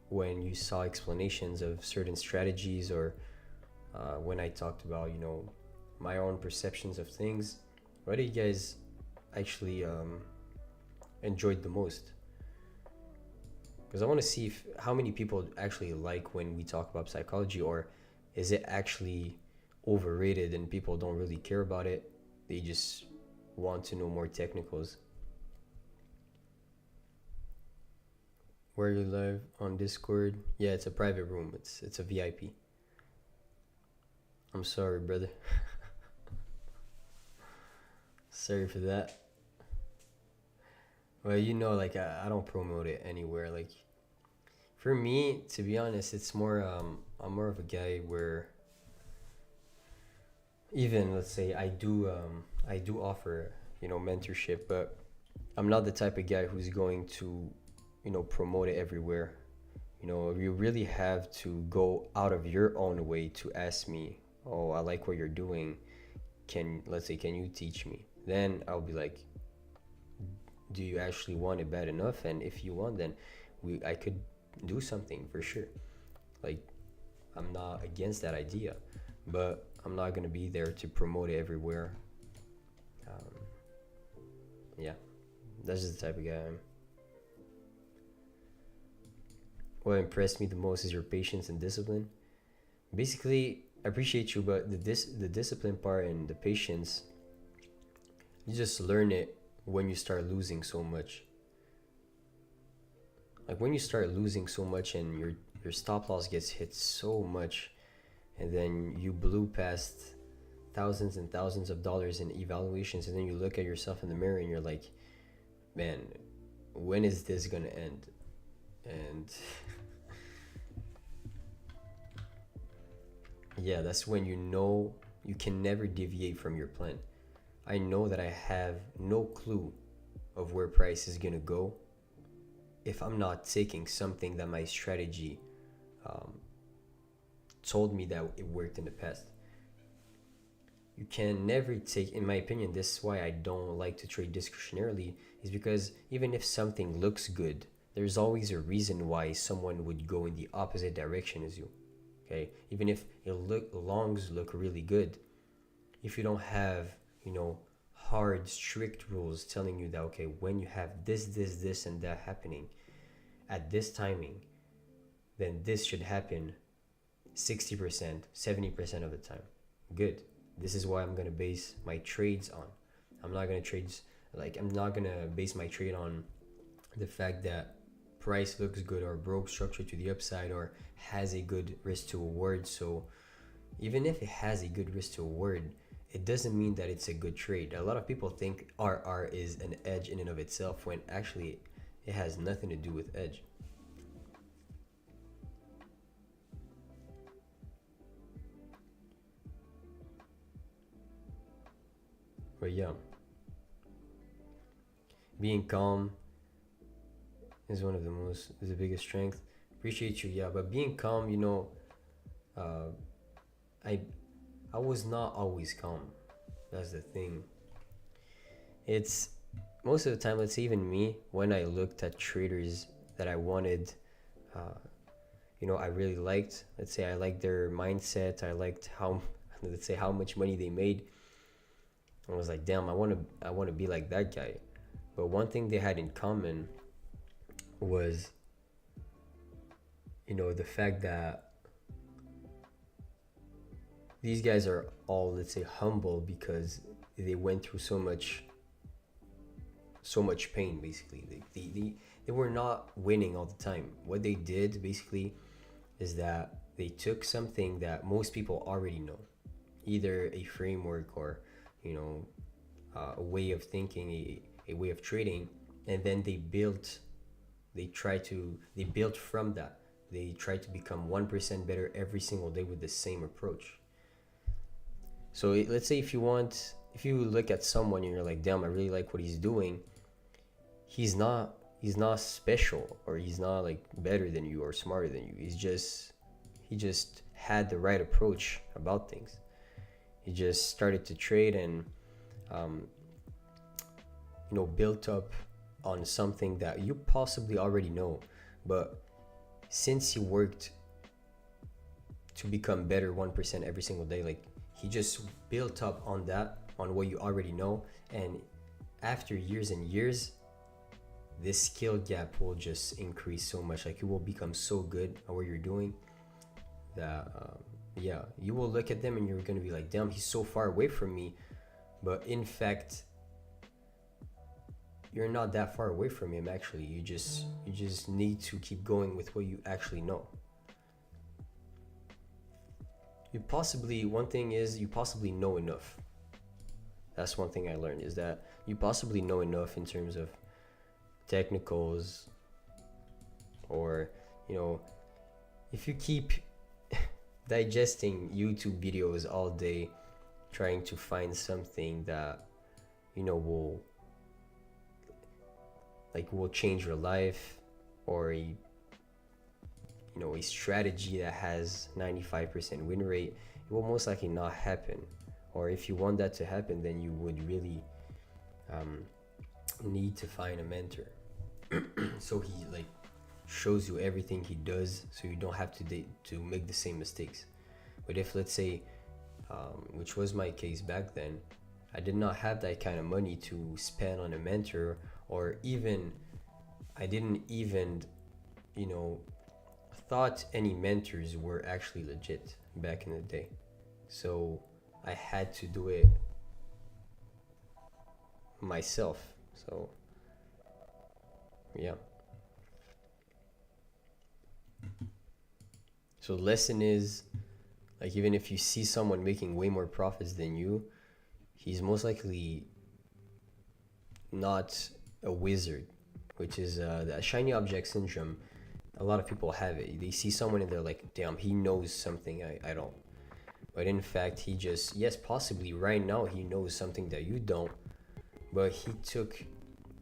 when you saw explanations of certain strategies, or when I talked about, my own perceptions of things? What do you guys actually enjoyed the most? Because I want to see how many people actually like when we talk about psychology, or is it actually overrated and people don't really care about it? They just want to know more technicals. Where you live on Discord? Yeah, it's a private room. It's a VIP. I'm sorry, brother. Sorry for that. Well, like I don't promote it anywhere. Like, for me, to be honest, it's more I'm more of a guy where, even let's say I do offer mentorship, but I'm not the type of guy who's going to promote it everywhere. You really have to go out of your own way to ask me, oh, I like what you're doing, can you teach me? Then I'll be like, do you actually want it bad enough? And if you want, then I could do something for sure. Like, I'm not against that idea, but I'm not gonna be there to promote it everywhere. um, yeah, that's just the type of guy I am. What impressed me the most is your patience and discipline. Basically, I appreciate you, but the discipline part and the patience, you just learn it when you start losing so much. Like, when you start losing so much and your stop loss gets hit so much, and then you blew past thousands and thousands of dollars in evaluations, and then you look at yourself in the mirror and you're like, man, when is this gonna end? And yeah, that's when you can never deviate from your plan. I know that I have no clue of where price is gonna go if I'm not taking something that my strategy um, told me that it worked in the past. You can never take, in my opinion, this is why I don't like to trade discretionarily, is because even if something looks good, there's always a reason why someone would go in the opposite direction as you. Okay, even if longs look really good, if you don't have hard, strict rules telling you that, okay, when you have this and that happening at this timing, then this should happen 60%, 70% of the time. Good. This is what I'm gonna base my trades on. I'm not gonna base my trade on the fact that price looks good or broke structure to the upside or has a good risk to reward. So even if it has a good risk to reward, it doesn't mean that it's a good trade. A lot of people think RR is an edge in and of itself, when actually it has nothing to do with edge. But yeah, being calm is the biggest strength. Appreciate you, yeah, but being calm, uh, I I was not always calm. That's the thing. It's most of the time, let's say even me, when I looked at traders that I wanted, uh, I really liked, let's say I liked their mindset, I liked how, let's say, how much money they made. I was like, damn, I want to be like that guy. But one thing they had in common was, the fact that these guys are all, let's say, humble because they went through so much pain. Basically, they were not winning all the time. What they did basically is that they took something that most people already know, either a framework or a way of thinking, a way of trading, and then they built They built from that. They try to become 1% better every single day with the same approach. So let's say if you look at someone and you're like, damn, I really like what he's doing. He's not special, or he's not like better than you or smarter than you. He just had the right approach about things. He just started to trade and um, built up on something that you possibly already know, but since he worked to become better 1% every single day, like he just built up on that, on what you already know, and after years and years, this skill gap will just increase so much. Like you will become so good at what you're doing that yeah, you will look at them and you're gonna be like, damn, he's so far away from me, but in fact you're not that far away from him. Actually, you just need to keep going with what you actually know. One thing is you possibly know enough. That's one thing I learned, is that you possibly know enough in terms of technicals, or if you keep digesting YouTube videos all day trying to find something that will change your life, or a strategy that has 95% win rate, it will most likely not happen. Or if you want that to happen, then you would really need to find a mentor so he shows you everything he does, so you don't have to make the same mistakes. But if, let's say, which was my case back then, I did not have that kind of money to spend on a mentor, or even I didn't even thought any mentors were actually legit back in the day. So I had to do it myself. So yeah. So the lesson is, even if you see someone making way more profits than you, he's most likely not a wizard, which is the shiny object syndrome. A lot of people have it. They see someone and they're like, damn, he knows something I don't. But in fact, he just, yes, possibly right now he knows something that you don't, but he took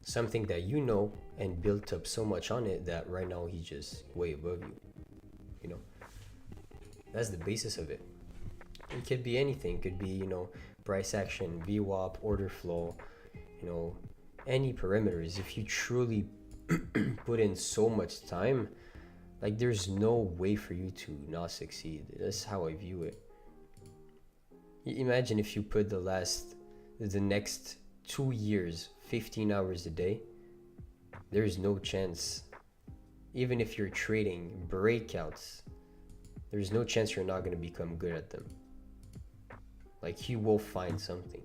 something that you know and built up so much on it that right now he's just way above you. That's the basis of it. It could be anything. It could be, price action, VWAP, order flow, any parameters. If you truly put in so much time, there's no way for you to not succeed. That's how I view it. Imagine if you put the next 2 years, 15 hours a day, there's no chance. Even if you're trading breakouts, there's no chance you're not going to become good at them. You will find something.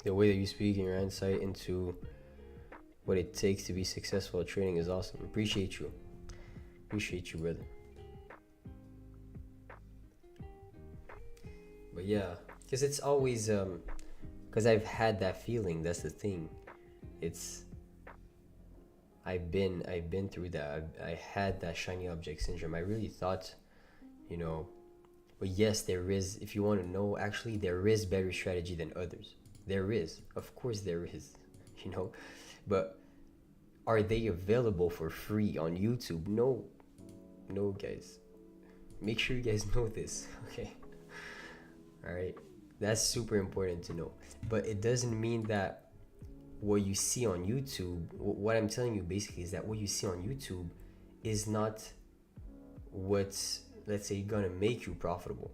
The way that you speak and your insight into what it takes to be successful at trading is awesome. Appreciate you, brother. But yeah, because it's always because I've had that feeling. That's the thing. I've been through that. I had that shiny object syndrome. I really thought, but yes, there is. If you want to know, actually, there is better strategy than others. There is, of course, there is. But are they available for free on YouTube? No, guys. Make sure you guys know this, okay? All right, that's super important to know. But it doesn't mean that what you see on YouTube, what I'm telling you basically is that what you see on YouTube is not what's, let's say, gonna make you profitable.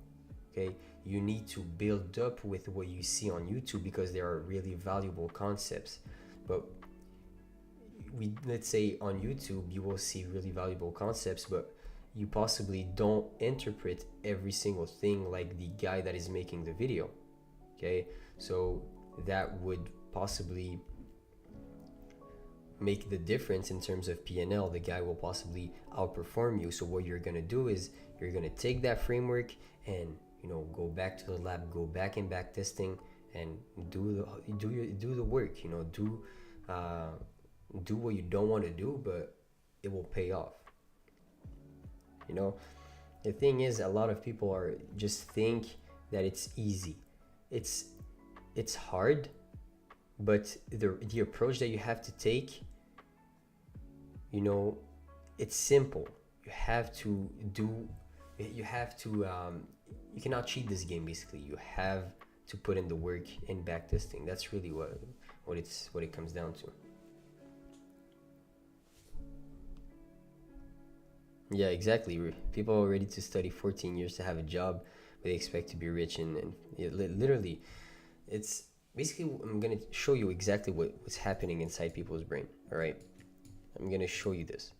Okay, you need to build up with what you see on YouTube because there are really valuable concepts. But let's say on YouTube you will see really valuable concepts, but you possibly don't interpret every single thing like the guy that is making the video. Okay, so that would possibly make the difference in terms of P&L. The guy will possibly outperform you. So what you're gonna do is you're gonna take that framework and go back to the lab, go back in back testing, and do the work. Do what you don't want to do, but it will pay off. You know, the thing is, a lot of people are just think that it's easy. It's it's hard, but the approach that you have to take, you know, it's simple. You have to do, you have to, you cannot cheat this game. Basically, you have to put in the work in backtesting. That's really what it comes down to. Yeah, exactly. People are ready to study 14 years to have a job, but they expect to be rich, and yeah, literally, it's basically, I'm gonna show you exactly what's happening inside people's brain. All right, I'm gonna show you this.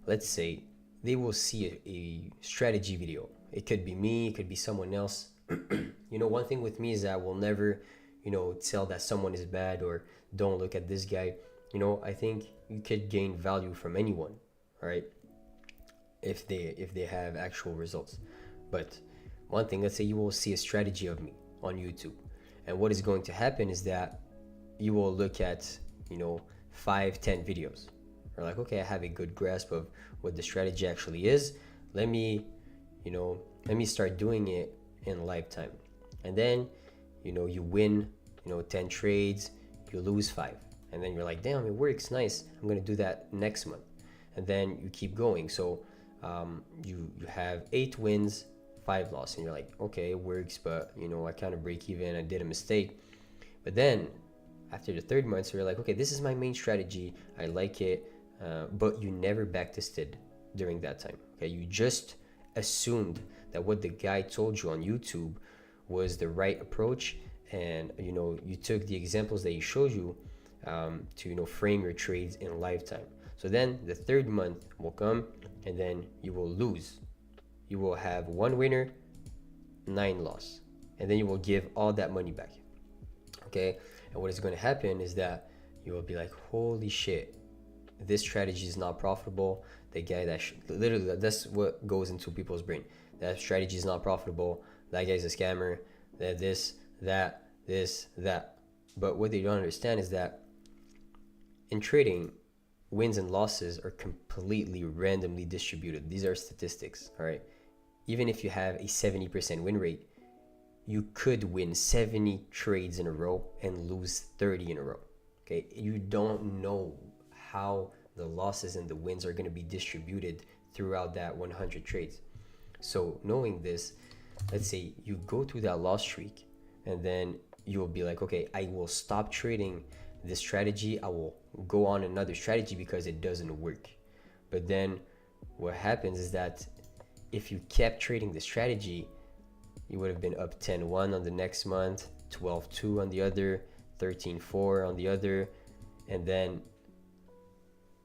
Let's say they will see a strategy video. It could be me, it could be someone else. One thing with me is that I will never, tell that someone is bad or don't look at this guy. I think you could gain value from anyone, all right? If they have actual results. But one thing, let's say you will see a strategy of me on YouTube, and what is going to happen is that you will look at 5-10 videos. Or like, okay, I have a good grasp of what the strategy actually is. Let me start doing it in lifetime. And then you win 10 trades, you lose 5, and then you're like, damn, it works, nice, I'm gonna do that next month. And then you keep going. So you have 8 wins, 5 losses, and you're like, okay, it works, but I kind of break even, I did a mistake. But then after the third month, so you're like, okay, this is my main strategy, I like it, but you never backtested during that time. Okay, you just assumed that what the guy told you on YouTube was the right approach, and you took the examples that he showed you to frame your trades in lifetime. So then the third month will come, and then you will lose. You will have 1 winner, 9 loss, and then you will give all that money back. Okay, and what is going to happen is that you will be like, holy shit, this strategy is not profitable. The guy that literally, that's what goes into people's brain. That strategy is not profitable. That guy's a scammer. That this, that. But what they don't understand is that in trading, wins and losses are completely randomly distributed. These are statistics, all right? Even if you have a 70% win rate, you could win 70 trades in a row and lose 30 in a row, okay? You don't know how the losses and the wins are going to be distributed throughout that 100 trades. So knowing this, let's say you go through that loss streak, and then you'll be like, okay, I will stop trading this strategy, I will go on another strategy because it doesn't work. But then what happens is that if you kept trading the strategy, you would have been up 10-1 on the next month, 12-2 on the other, 13-4 on the other, and then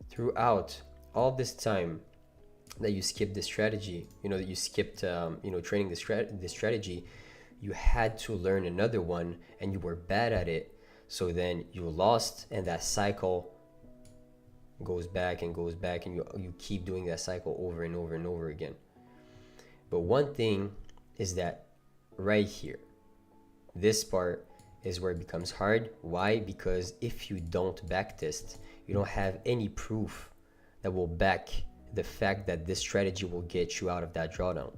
throughout all this time that you skipped the strategy, that you skipped training the strategy, you had to learn another one, and you were bad at it. So then you lost, and that cycle goes back and goes back, and you keep doing that cycle over and over and over again. But one thing is that right here, this part is where it becomes hard. Why? Because if you don't backtest, you don't have any proof that will back the fact that this strategy will get you out of that drawdown.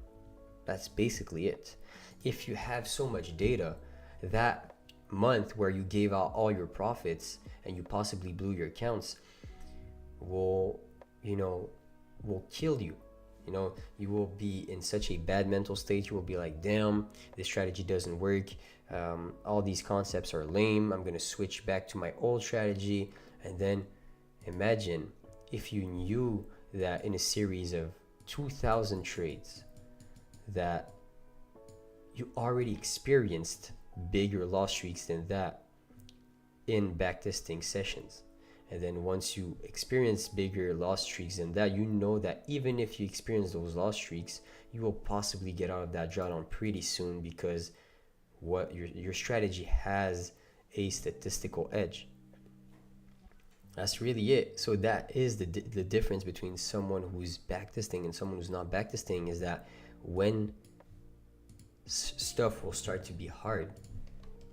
That's basically it. If you have so much data, that month where you gave out all your profits and you possibly blew your accounts will kill you. You will be in such a bad mental state. You will be like, damn, this strategy doesn't work. All these concepts are lame. I'm gonna switch back to my old strategy. And then imagine if you knew that in a series of 2,000 trades that you already experienced bigger loss streaks than that in backtesting sessions. And then once you experience bigger loss streaks than that, you know that even if you experience those loss streaks, you will possibly get out of that drawdown pretty soon, because what your strategy has a statistical edge. That's really it. So that is the difference between someone who's backtesting and someone who's not backtesting, is that when stuff will start to be hard,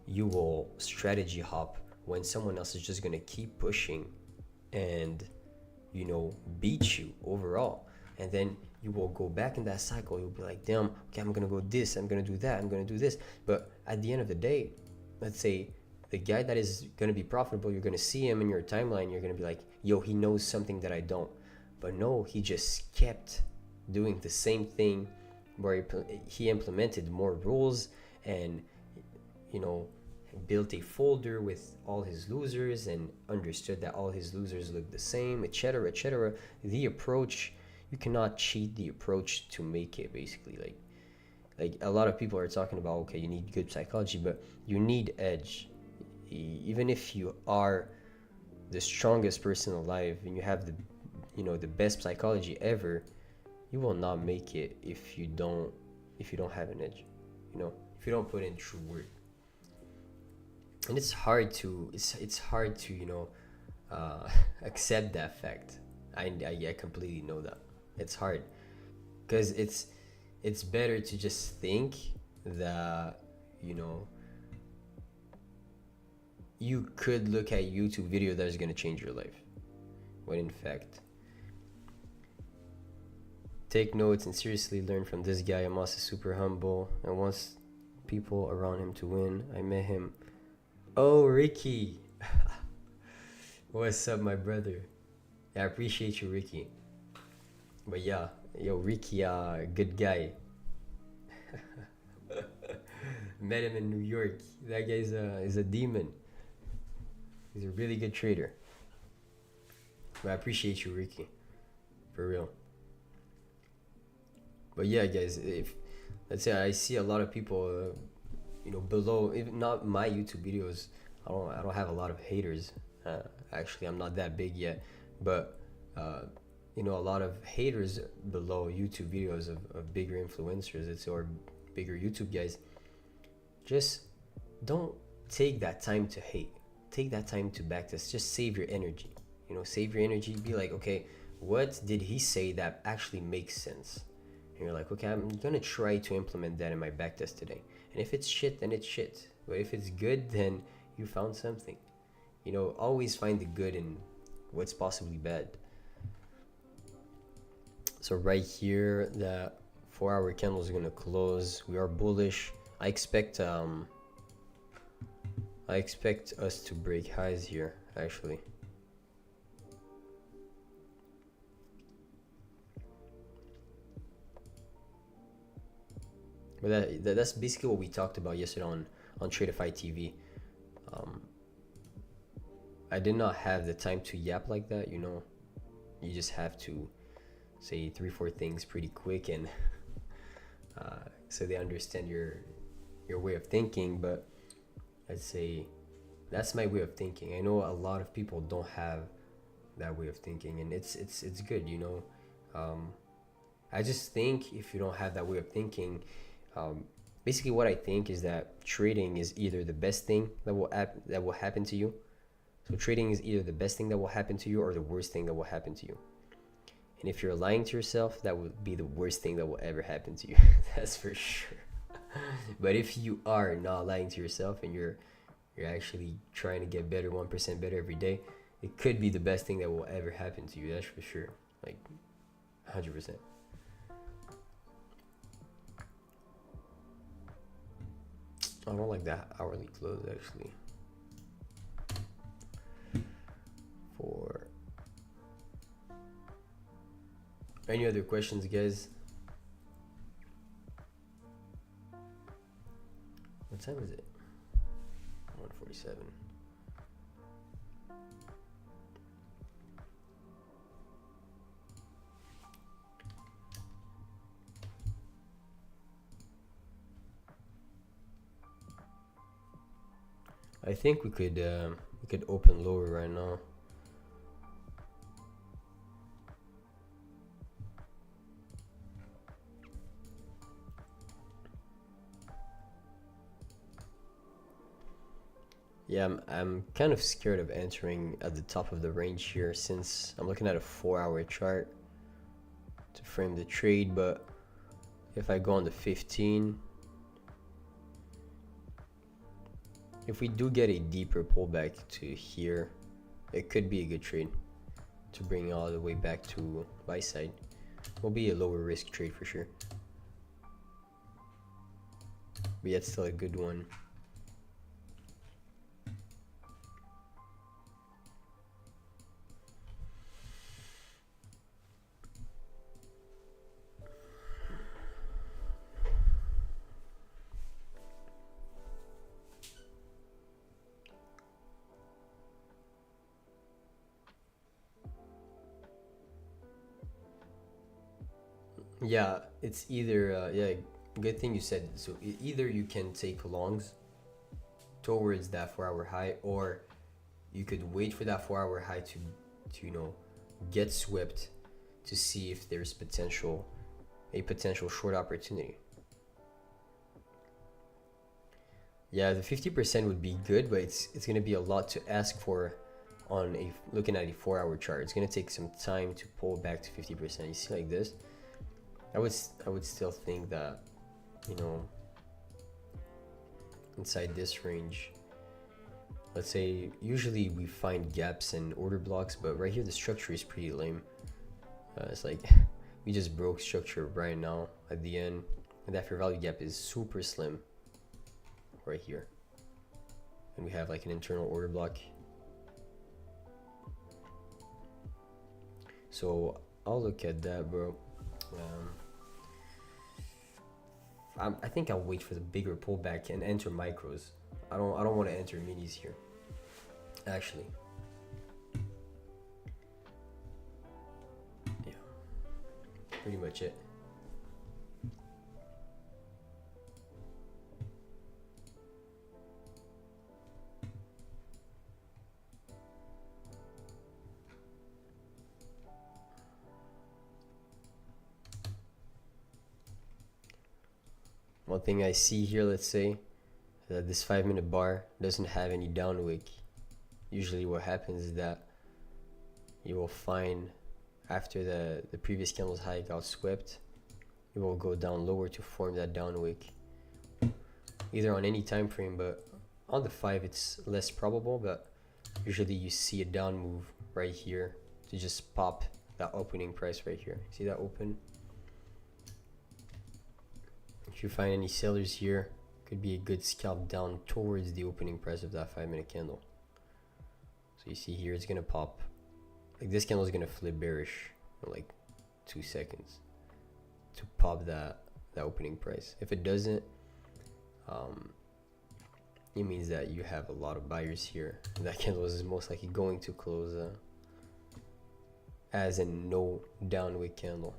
you will strategy hop when someone else is just gonna keep pushing and, you know, beat you overall. And then you will go back in that cycle. You'll be like, damn, okay, I'm gonna go this, I'm gonna do that, I'm gonna do this. But at the end of the day, let's say the guy that is gonna be profitable, you're gonna see him in your timeline, you're gonna be like, yo, he knows something that I don't. But no, he just kept doing the same thing, where he implemented more rules and, you know, built a folder with all his losers and understood that all his losers look the same, etc., etc. The approach, you cannot cheat the approach to make it, basically. Like a lot of people are talking about, okay, you need good psychology, but you need edge. Even if you are the strongest person alive and you have the, you know, the best psychology ever, you will not make it if you don't have an edge, you know, if you don't put in true work. And it's hard to you know, accept that fact. I completely know that it's hard, because it's better to just think that, you know, you could look at YouTube video that is going to change your life, when in fact, take notes and seriously learn from this guy. Amos is super humble and wants people around him to win. I met him. Oh, Ricky. What's up, my brother? Yeah, I appreciate you, Ricky. But yeah, yo, Ricky, good guy. Met him in New York. That guy is a demon. He's a really good trader. But I appreciate you, Ricky. For real. But yeah, guys, if let's say I see a lot of people, you know, below, even not my YouTube videos, I don't have a lot of haters. Actually, I'm not that big yet, but you know, a lot of haters below YouTube videos of bigger influencers, or bigger YouTube guys. Just don't take that time to hate. Take that time to backtest. Just save your energy. You know, save your energy. Be like, okay, what did he say that actually makes sense? And you're like, okay, I'm gonna try to implement that in my backtest today. And if it's shit, then it's shit. But if it's good, then you found something. You know, always find the good in what's possibly bad. So right here, that 4-hour candle is gonna close. We are bullish. I expect us to break highs here, actually. But that's basically what we talked about yesterday on Tradeify TV. I did not have the time to yap like that, you know. You just have to say 3-4 things pretty quick, and so they understand your way of thinking. But I'd say that's my way of thinking. I know a lot of people don't have that way of thinking, and it's good, you know. I just think if you don't have that way of thinking, basically what I think is that trading is either the best thing that will happen to you. So trading is either the best thing that will happen to you or the worst thing that will happen to you. And if you're lying to yourself, that would be the worst thing that will ever happen to you. That's for sure. But if you are not lying to yourself and you're actually trying to get better, 1% better every day, it could be the best thing that will ever happen to you. That's for sure. Like 100%. I don't like that hourly close, actually. For any other questions, guys? What time is it? 1:47. I think we could open lower right now. Yeah, I'm kind of scared of entering at the top of the range here, since I'm looking at a 4-hour chart to frame the trade. But if I go on the 15, If we do get a deeper pullback to here, it could be a good trade to bring all the way back to buy side. Will be a lower risk trade for sure, but yet still a good one. Yeah, it's either yeah, good thing you said. So either you can take longs towards that 4-hour high, or you could wait for that 4-hour high to get swept to see if there's a potential short opportunity. Yeah, the 50% would be good, but it's gonna be a lot to ask for on looking at a 4-hour chart. It's gonna take some time to pull back to 50%. You see like this, I would still think that, inside this range, let's say, usually we find gaps and order blocks, but right here the structure is pretty lame. It's like we just broke structure right now at the end, and that fair value gap is super slim right here, and we have like an internal order block. So I'll look at that, bro. I think I'll wait for the bigger pullback and enter micros. I don't want to enter minis here, actually. Yeah, pretty much it. One thing I see here, let's say that this 5-minute bar doesn't have any down wick. Usually what happens is that you will find after the previous candle's high got swept, it will go down lower to form that down wick, either on any time frame, but on the 5 it's less probable. But usually you see a down move right here to just pop that opening price right here. See that open? If you find any sellers here, could be a good scalp down towards the opening price of that 5-minute candle. So you see here, it's gonna pop. Like this candle is gonna flip bearish in like 2 seconds to pop that opening price. If it doesn't, it means that you have a lot of buyers here. And that candle is most likely going to close as a no down wick candle.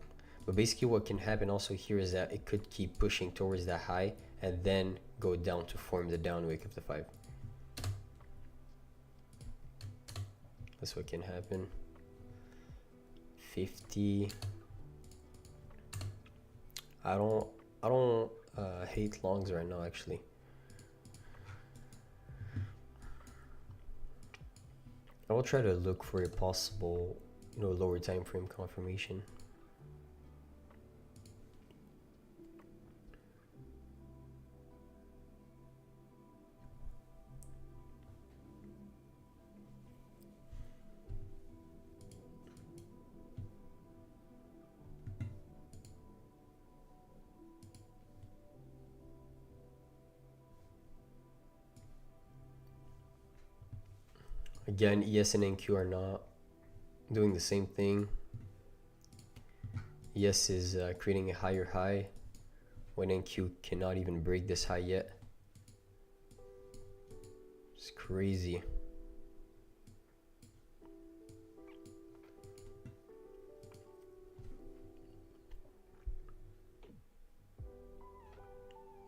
But basically what can happen also here is that it could keep pushing towards that high and then go down to form the down wick of the 5. That's what can happen. 50. I don't hate longs right now, actually. I will try to look for a possible, lower time frame confirmation. Again, ES and NQ are not doing the same thing. ES is creating a higher high when NQ cannot even break this high yet. It's crazy.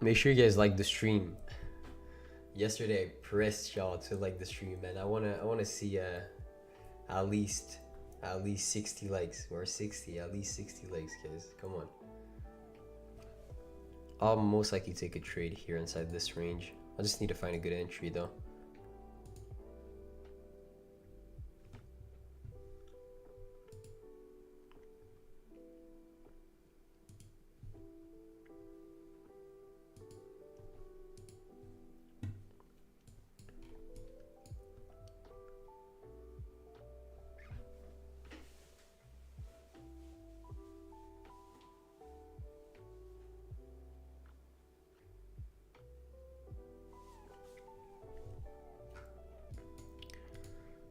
Make sure you guys like the stream. Yesterday I pressed y'all to like the stream, man. I wanna see at least 60 likes, or 60, at least 60 likes, guys. Come on. I'll most likely take a trade here inside this range. I just need to find a good entry though.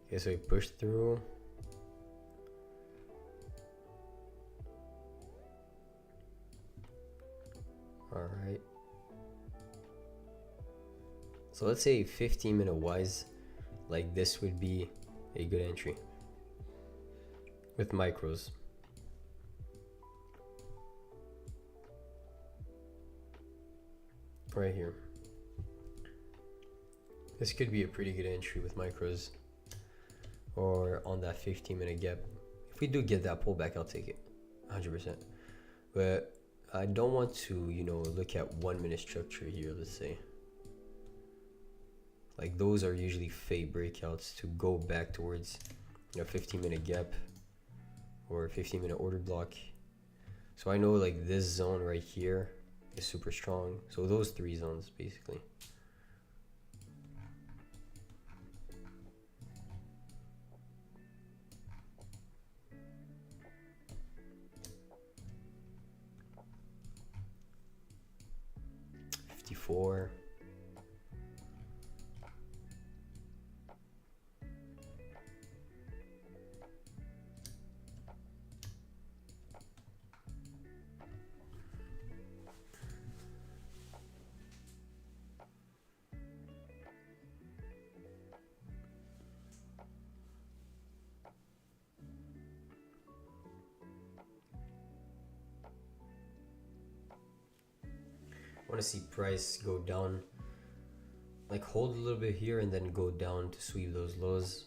Okay, so we push through. All right. So let's say 15-minute wise, like this would be a good entry with micros. Right here. This could be a pretty good entry with micros or on that 15-minute gap. If we do get that pullback, I'll take it 100%. But I don't want to, you know, look at 1 minute structure here, let's say. Like those are usually fake breakouts to go back towards, you know, 15-minute gap or 15-minute order block. So I know like this zone right here is super strong. So those three zones basically. $54. I want to see price go down, like hold a little bit here and then go down to sweep those lows.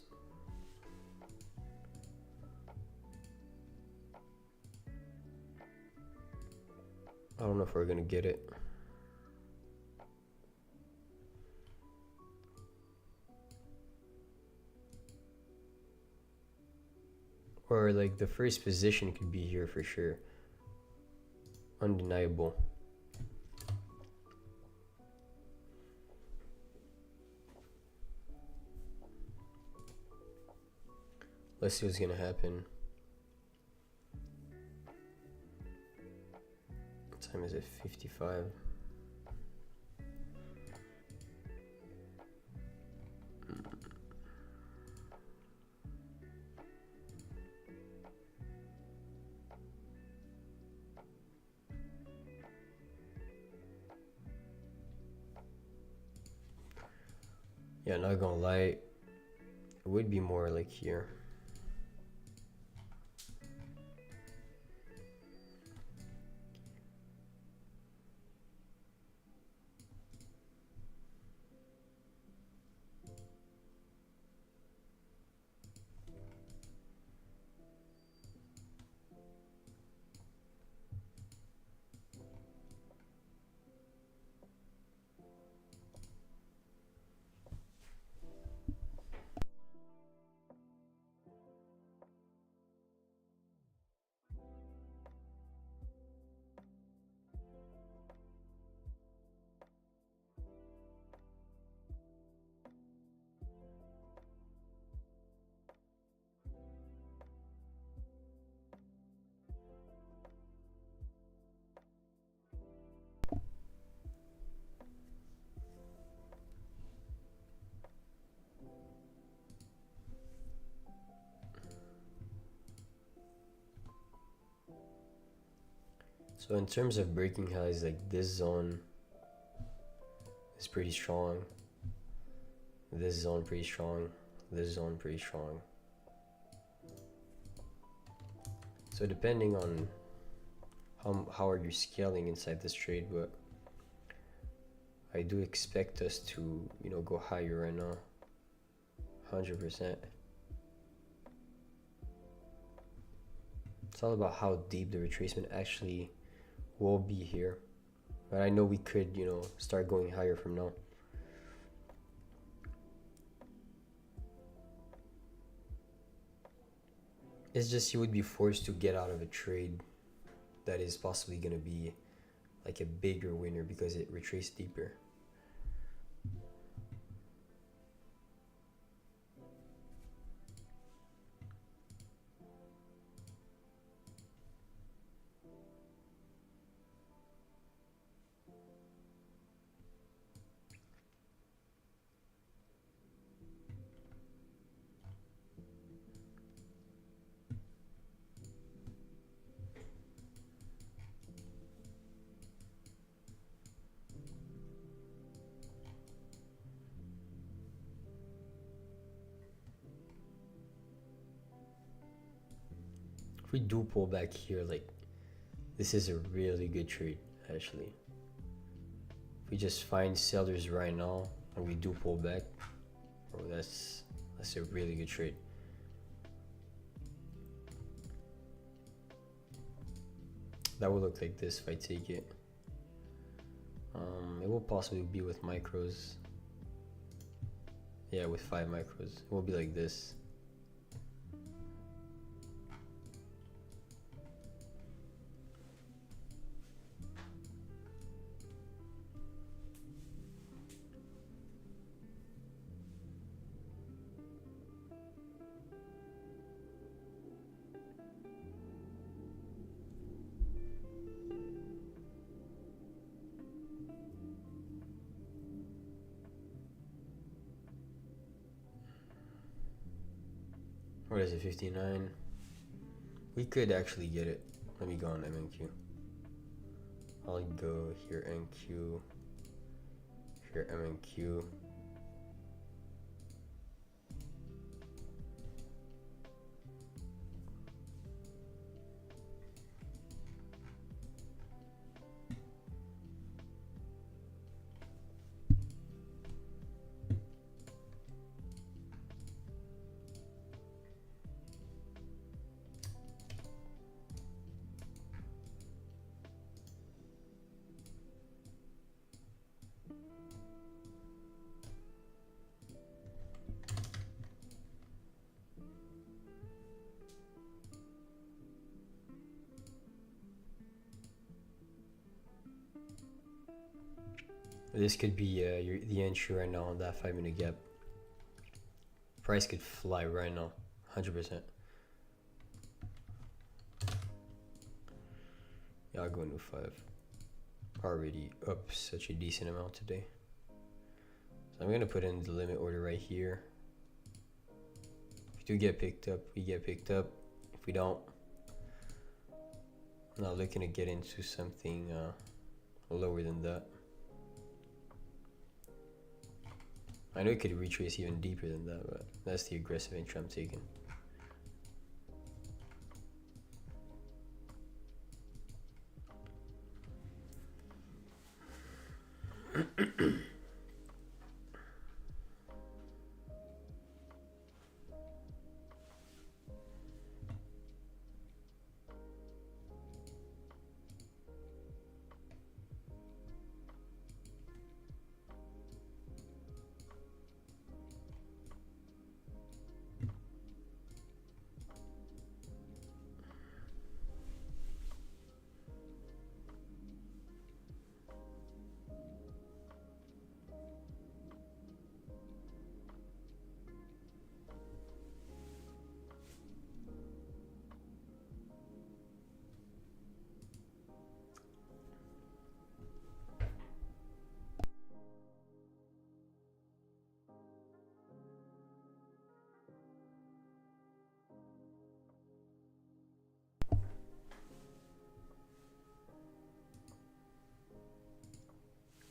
I don't know if we're gonna get it. Or like the first position could be here for sure. Undeniable. Let's see what's gonna happen. What time is it? 55. Yeah, not gonna lie, it would be more like here. So in terms of breaking highs, like this zone is pretty strong. This zone pretty strong. This zone pretty strong. So depending on how are you scaling inside this trade, but I do expect us to, you know, go higher right now. 100%. It's all about how deep the retracement actually will be here. But I know we could, you know, start going higher from now. It's just you would be forced to get out of a trade that is possibly going to be like a bigger winner because it retraced deeper. If we do pull back here, like, this is a really good trade, actually. If we just find sellers right now and we do pull back, oh, that's a really good trade. That will look like this if I take it. It will possibly be with micros. Yeah, with 5 micros. It will be like this. What is it, 59? We could actually get it. Let me go on MNQ. I'll go here NQ, here MNQ. This could be the entry right now on that 5-minute gap. Price could fly right now, 100%. Yeah, I'll go into 5. Already up such a decent amount today. So I'm gonna put in the limit order right here. If we do get picked up, we get picked up. If we don't, I'm not looking to get into something lower than that. I know it could retrace even deeper than that, but that's the aggressive entry I'm taking.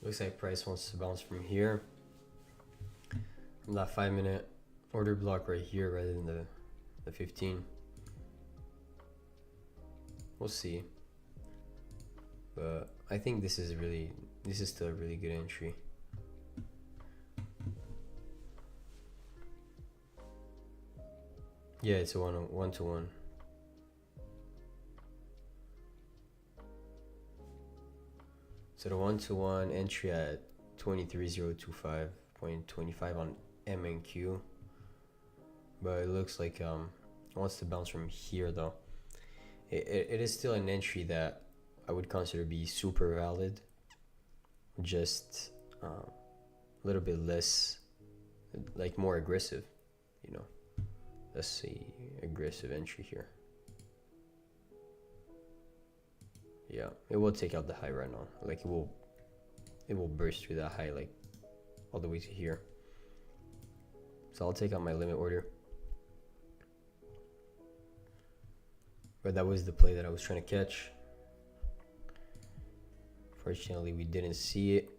Looks like price wants to bounce from here, from that 5-minute order block right here rather than the 15. We'll see. But I think this is still a really good entry. Yeah, it's a one-to-one. So the 1-to-1 entry at 23,025.25 on MNQ, but it looks like it wants to bounce from here though. It is still an entry that I would consider be super valid, just a little bit less, like more aggressive, you know. Let's see, aggressive entry here. Yeah, it will take out the high right now. Like it will burst through that high, like all the way to here. So I'll take out my limit order. But that was the play that I was trying to catch. Fortunately, we didn't see it.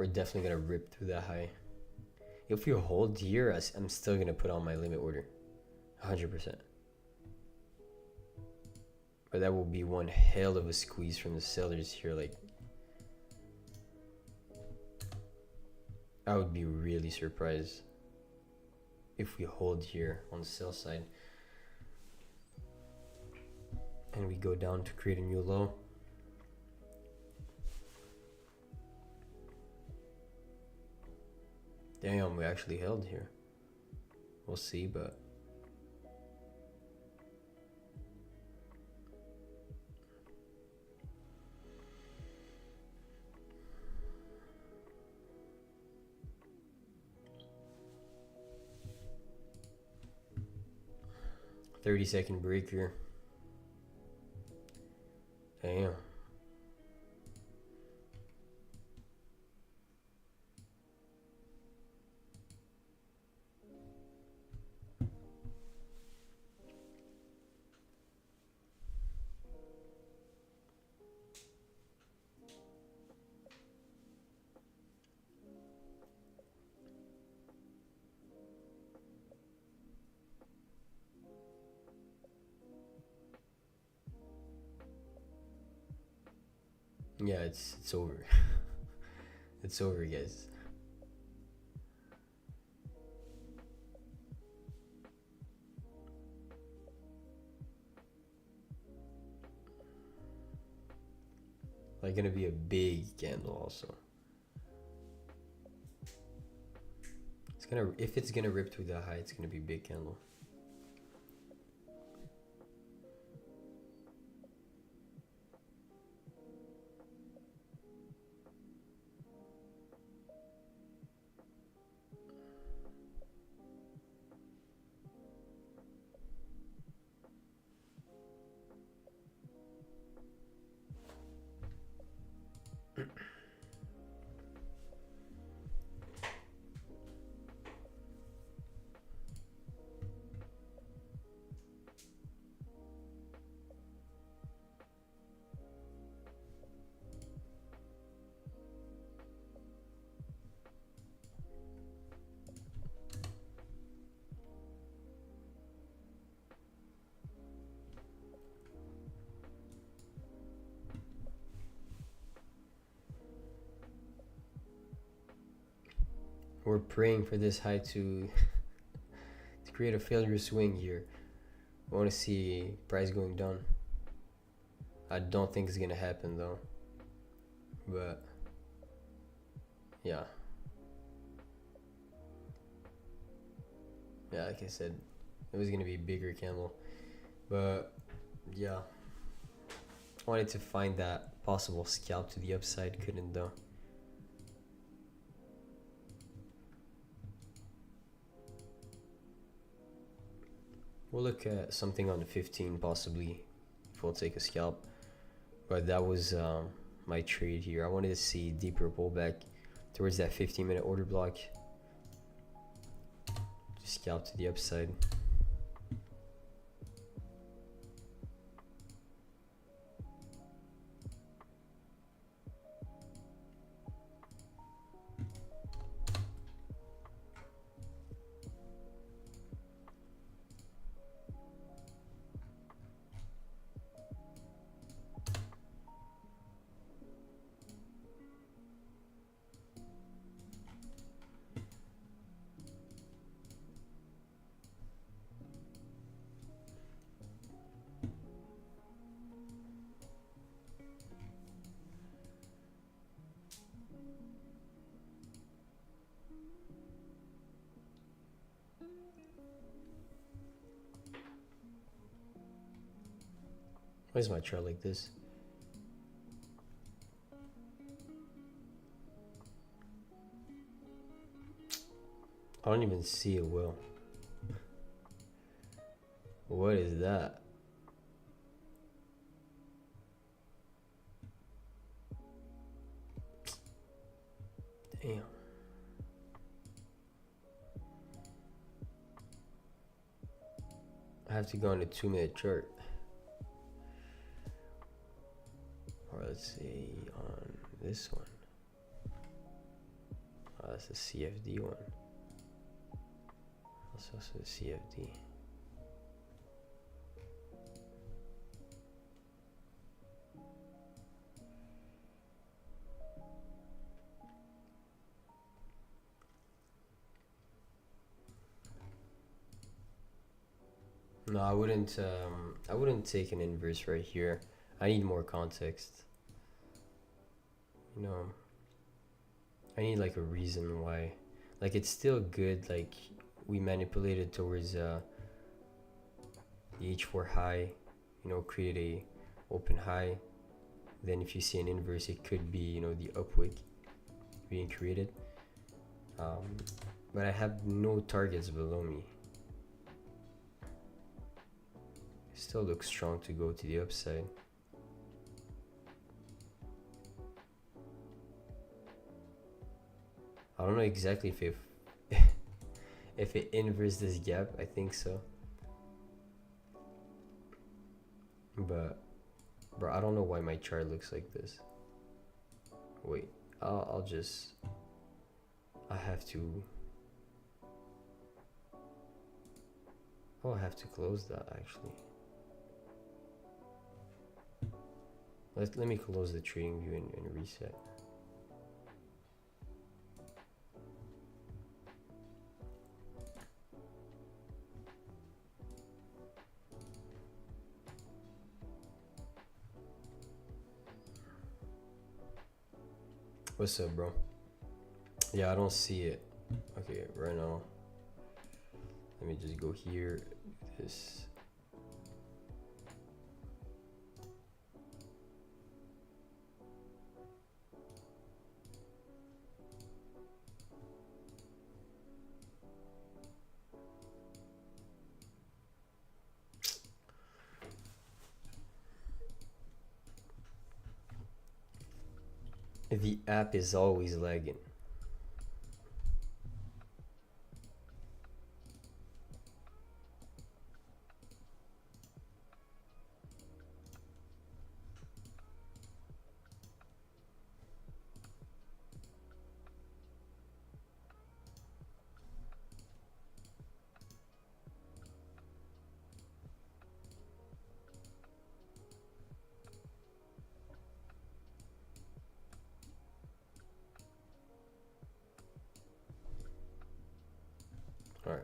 we're definitely gonna rip through that high. If we hold here, I'm still gonna put on my limit order, 100%. But that will be one hell of a squeeze from the sellers here. Like, I would be really surprised if we hold here on the sell side and we go down to create a new low. Damn, we actually held here. We'll see, but $30-second break here. Damn. Yeah, it's over. It's over, guys. Like, gonna be a big candle also. It's gonna, if it's gonna rip through that high, it's gonna be a big candle. We're praying for this high to create a failure swing here. I want to see price going down. I don't think it's gonna happen though. But yeah. Yeah, like I said, it was gonna be a bigger candle. But yeah. I wanted to find that possible scalp to the upside, couldn't though. We'll look at something on the 15 possibly if we'll take a scalp. But that was my trade here. I wanted to see deeper pullback towards that 15-minute order block. Just scalp to the upside. Why is my chart like this? I don't even see it well. What is that? Damn. I have to go on a 2-minute chart. Or let's see on this one. that's the CFD one. That's also the CFD. No, I wouldn't. I wouldn't take an inverse right here. I need more context. You know, I need like a reason why. Like it's still good. Like we manipulated towards the H4 high. You know, create a open high. Then if you see an inverse, it could be, you know, the upwick being created. But I have no targets below me. It still looks strong to go to the upside. I don't know exactly if it inverts this gap. I think so. But bro, I don't know why my chart looks like this. Wait, I'll just, I have to, oh, I have to close that actually. Let me close the trading view and reset. What's up, bro? Yeah, I don't see it. Okay, right now. Let me just go here. This. The app is always lagging. Alright.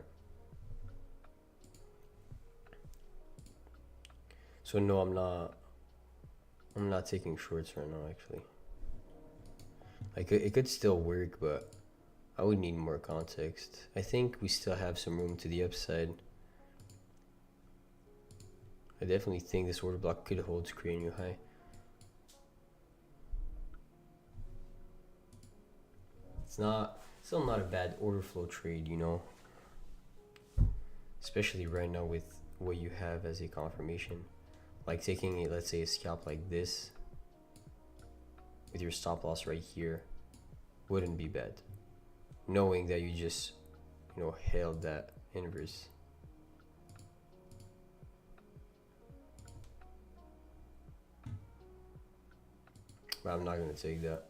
So no, I'm not taking shorts right now actually. Like it could still work, but I would need more context. I think we still have some room to the upside. I definitely think this order block could hold to create a new high. It's still not a bad order flow trade, you know. Especially right now with what you have as a confirmation. Like taking a, let's say, a scalp like this with your stop loss right here wouldn't be bad. Knowing that you just, you know, held that inverse. But I'm not gonna take that.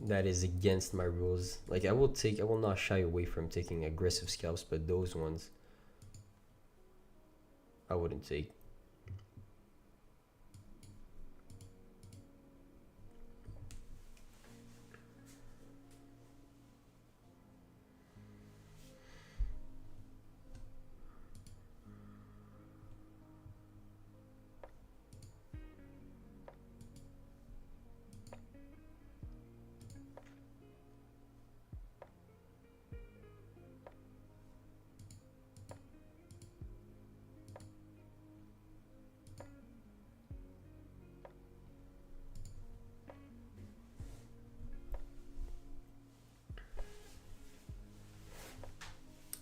That is against my rules. Like I will not shy away from taking aggressive scalps, but those ones I wouldn't take.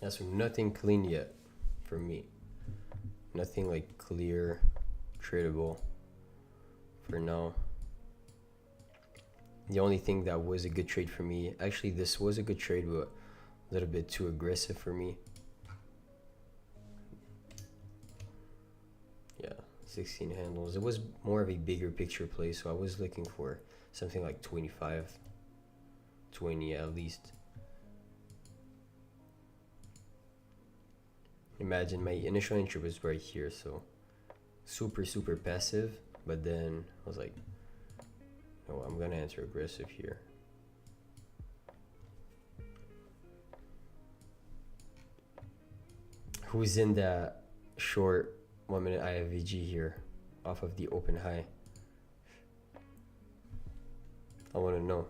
That's nothing clean yet for me. Nothing like clear, tradable for now. The only thing that was a good trade for me, actually this was a good trade, but a little bit too aggressive for me. Yeah, 16 handles. It was more of a bigger picture play, so I was looking for something like 25. 20 at least. Imagine my initial entry was right here, so super passive, but then I was like, no, I'm gonna enter aggressive here. Who's in that short 1 minute IFVG here off of the open high? I want to know.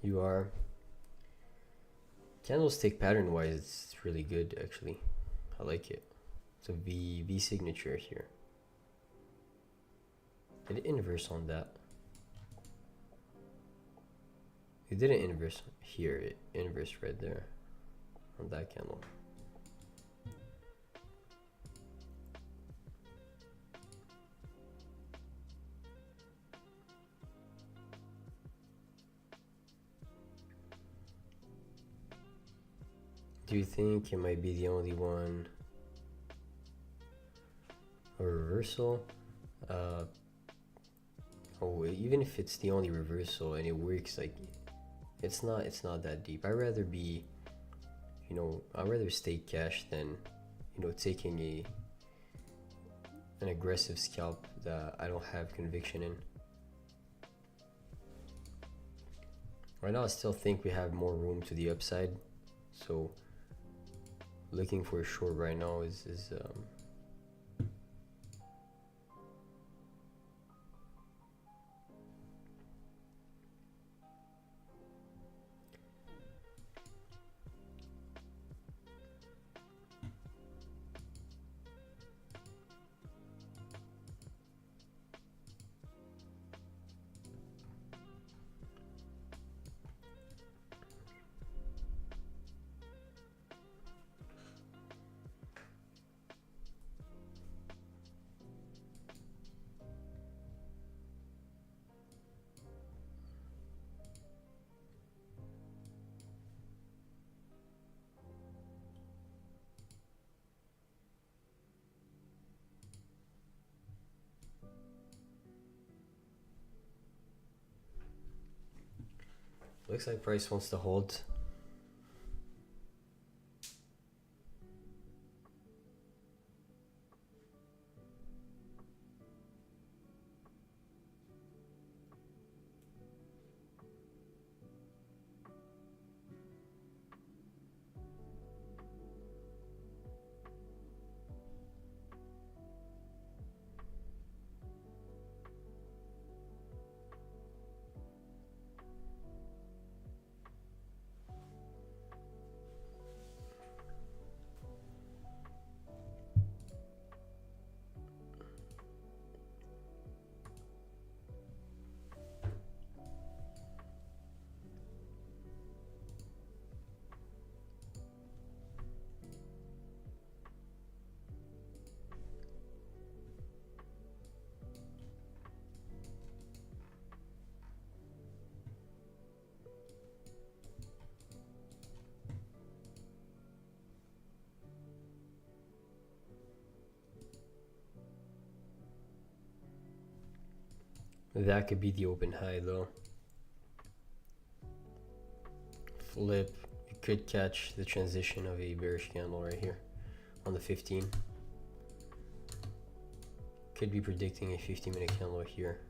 You are. Candlestick pattern wise, it's really good actually. I like it. It's a V signature here. Did it inverse on that? It didn't inverse here. It inversed right there on that candle. Do you think it might be the only one? A reversal? Oh, even if it's the only reversal and it works, like it's not that deep. I'd rather be, I'd rather stay cash than, taking an aggressive scalp that I don't have conviction in. Right now, I still think we have more room to the upside, so looking for a short right now is looks like price wants to hold. That could be the open high though. Flip, you could catch the transition of a bearish candle right here on the 15. Could be predicting a 50-minute candle here.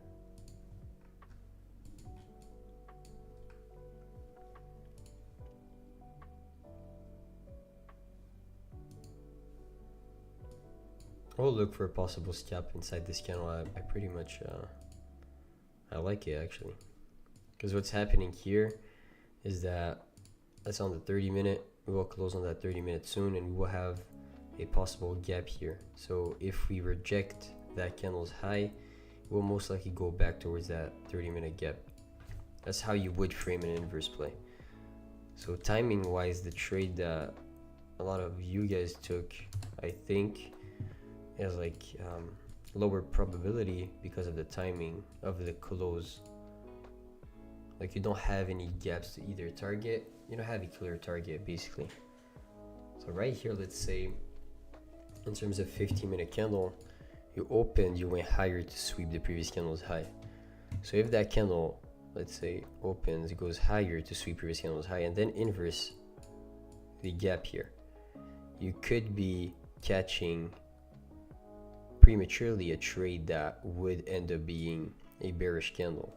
I'll look for a possible scalp inside this candle. I pretty much I like it actually, because what's happening here is that that's on the 30-minute. We will close on that 30-minute soon, and we will have a possible gap here. So if we reject that candle's high, we'll most likely go back towards that 30-minute gap. That's how you would frame an inverse play. So timing wise, the trade that a lot of you guys took, I think, is like lower probability because of the timing of the close. Like you don't have any gaps to either target. You don't have a clear target basically. So right here, let's say in terms of 15-minute candle, you opened, you went higher to sweep the previous candle's high. So if that candle, let's say, opens, goes higher to sweep previous candle's high, and then inverse the gap here, you could be catching prematurely a trade that would end up being a bearish candle.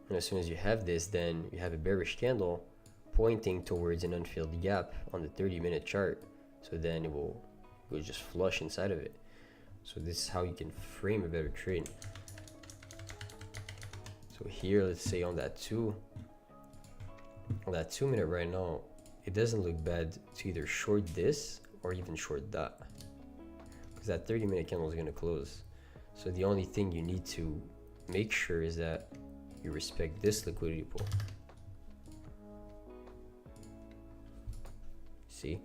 And as soon as you have this, then you have a bearish candle pointing towards an unfilled gap on the 30-minute chart. So then it will just flush inside of it. So this is how you can frame a better trade. So here, let's say on that 2-minute right now, it doesn't look bad to either short this or even short that, because that 30-minute candle is going to close. So the only thing you need to make sure is that you respect this liquidity pool. See?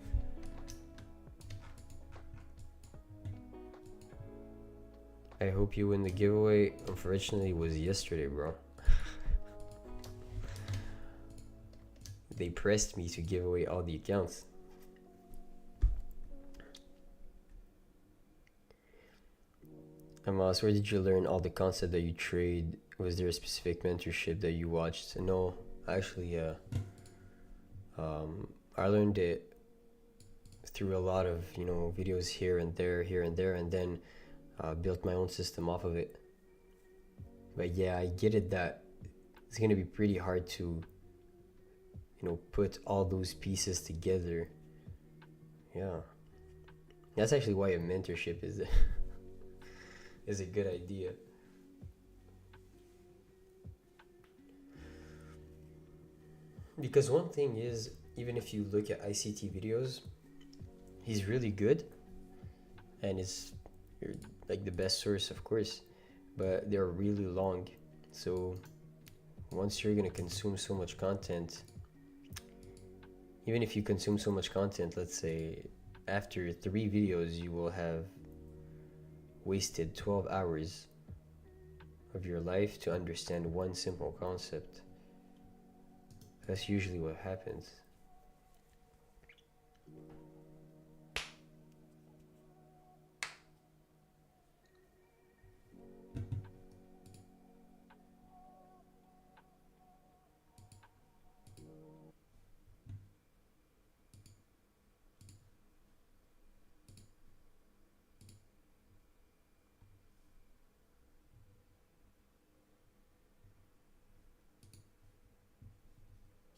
I hope you win the giveaway. Unfortunately, it was yesterday, bro. They pressed me to give away all the accounts. Amos, where did you learn all the concept that you trade? Was there a specific mentorship that you watched? No, actually, I learned it through a lot of, videos here and there, and then built my own system off of it. But yeah, I get it that it's gonna be pretty hard to put all those pieces together. Yeah, that's actually why a mentorship is is a good idea. Because one thing is, even if you look at ICT videos, he's really good and is like the best source, of course, but they're really long. So once you're gonna consume so much content, even if you consume so much content, let's say after 3 videos, you will have wasted 12 hours of your life to understand one simple concept. That's usually what happens.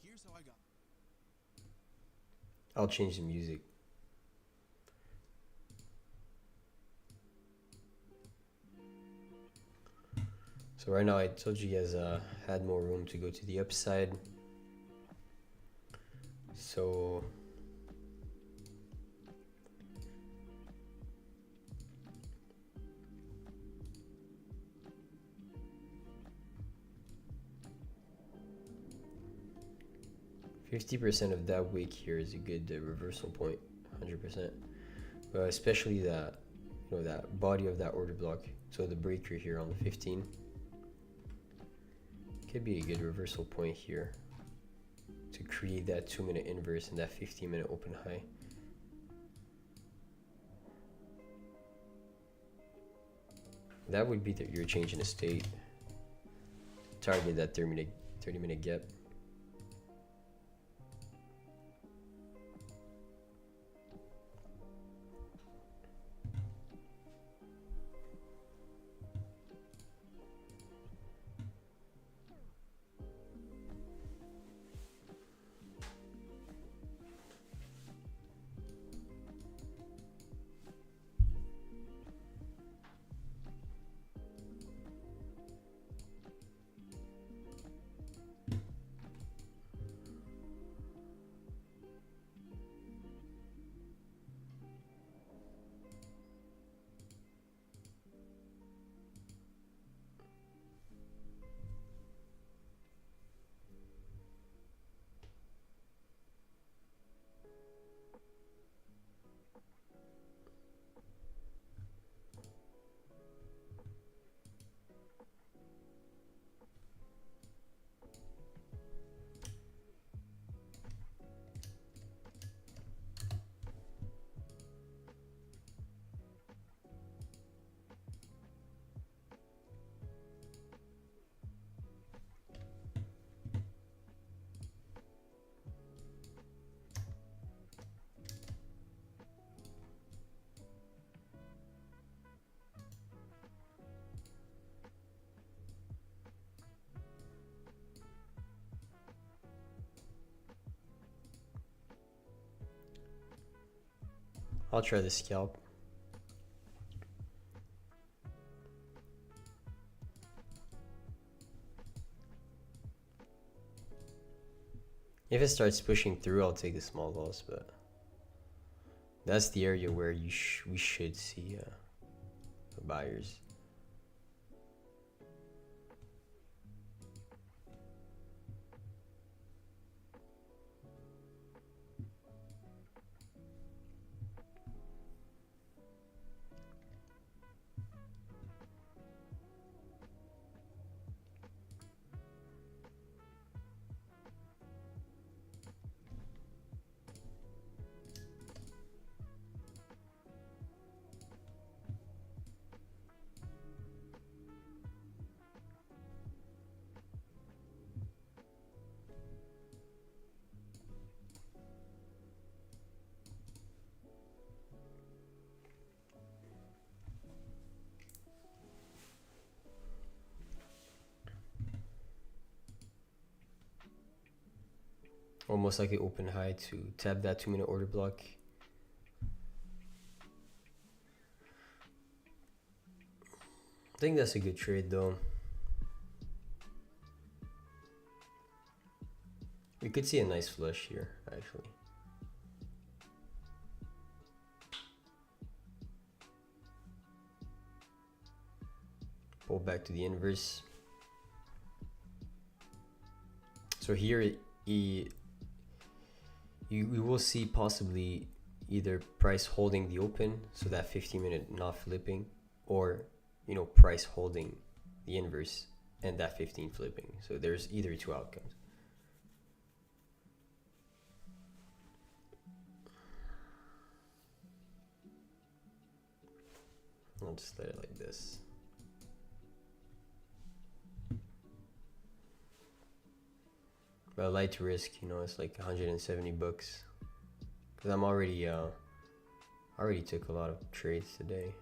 Here's how I got. I'll change the music. So right now I told you guys had more room to go to the upside. So %50 of that wick here is a good reversal point, 100%. But especially that, that body of that order block. So the breaker here on the 15 could be a good reversal point here to create that 2-minute inverse and that 15-minute open high. That would be your change in a state. Target that 30-minute gap. I'll try the scalp. If it starts pushing through, I'll take a small loss, but that's the area where we should see buyers. Almost like an open high to tap that 2-minute order block. I think that's a good trade though. We could see a nice flush here, actually. Pull back to the inverse. So here, we will see possibly either price holding the open, so that 15-minute not flipping, or price holding the inverse and that 15 flipping. So there's either two outcomes. I'll just let it like this. But light to risk, it's like 170 bucks. Cause I'm already took a lot of trades today.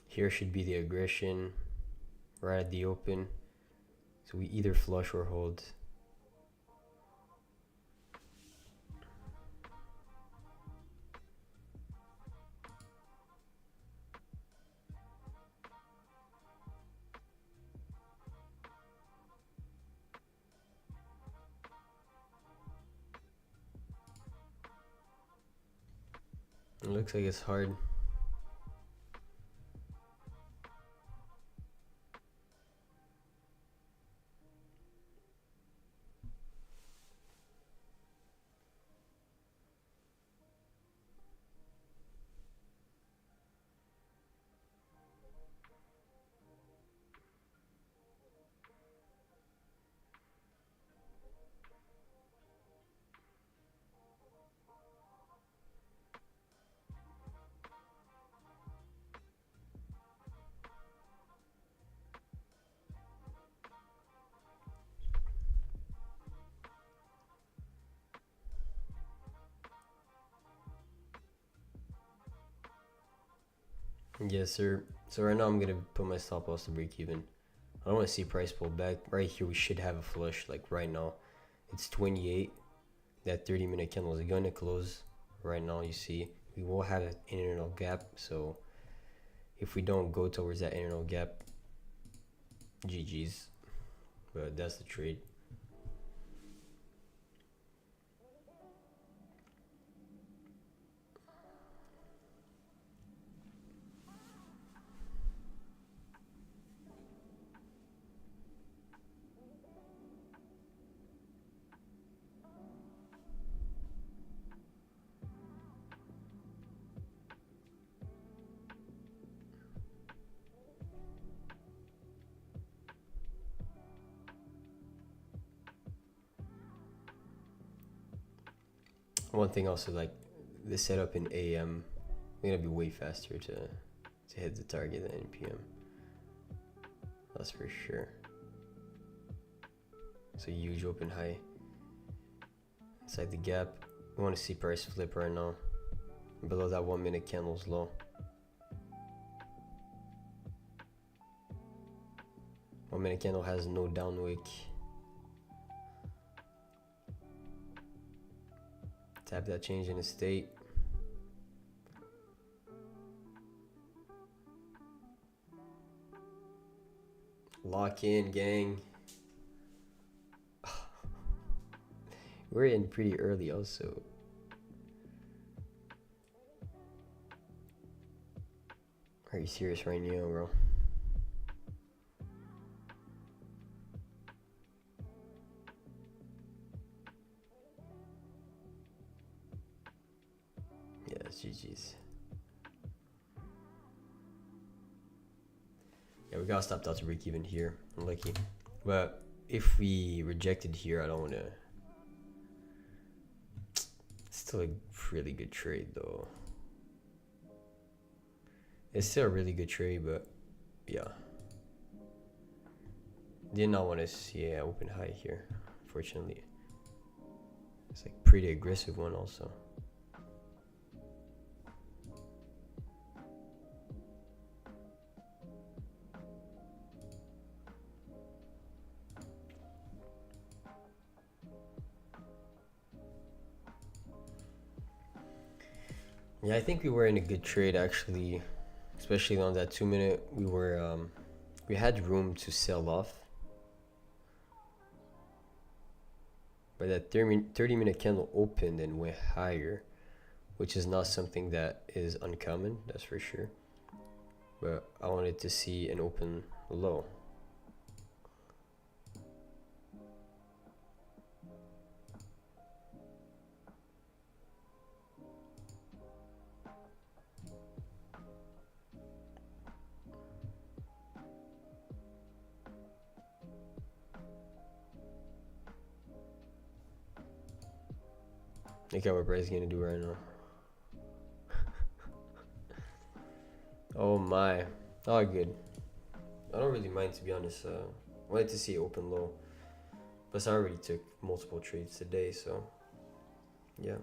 Here should be the aggression right at the open. So we either flush or hold. It looks like it's hard. Yes, sir. So right now I'm gonna put my stop loss to break even. I don't want to see price pull back. Right here we should have a flush, like right now. It's 28. That 30-minute candle is gonna close right now. You see, we will have an internal gap. So if we don't go towards that internal gap, GG's. But that's the trade. One thing also, like the setup in AM, gonna be way faster to hit the target than in PM. That's for sure. It's a huge open high inside the gap. We want to see price flip right now below that 1 minute candle's low. 1 minute candle has no down wick. Tap that change in the state. Lock in, gang. We're in pretty early also. Are you serious right now, bro? Yeah, that's GG's. Yeah, we gotta stop that to break even here. Unlucky. But if we rejected here, I don't wanna. Still a really good trade though. It's still a really good trade, but yeah. Did not want to see an open high here, fortunately. It's like pretty aggressive one also. Yeah, I think we were in a good trade actually, especially on that 2 minute. We had room to sell off, but that 30 minute candle opened and went higher, which is not something that is uncommon, that's for sure. But I wanted to see an open low. Look at what Bryce is gonna do right now. Oh my. Oh, good. I don't really mind, to be honest. I wanted to see open low. Plus, I already took multiple trades today, so yeah.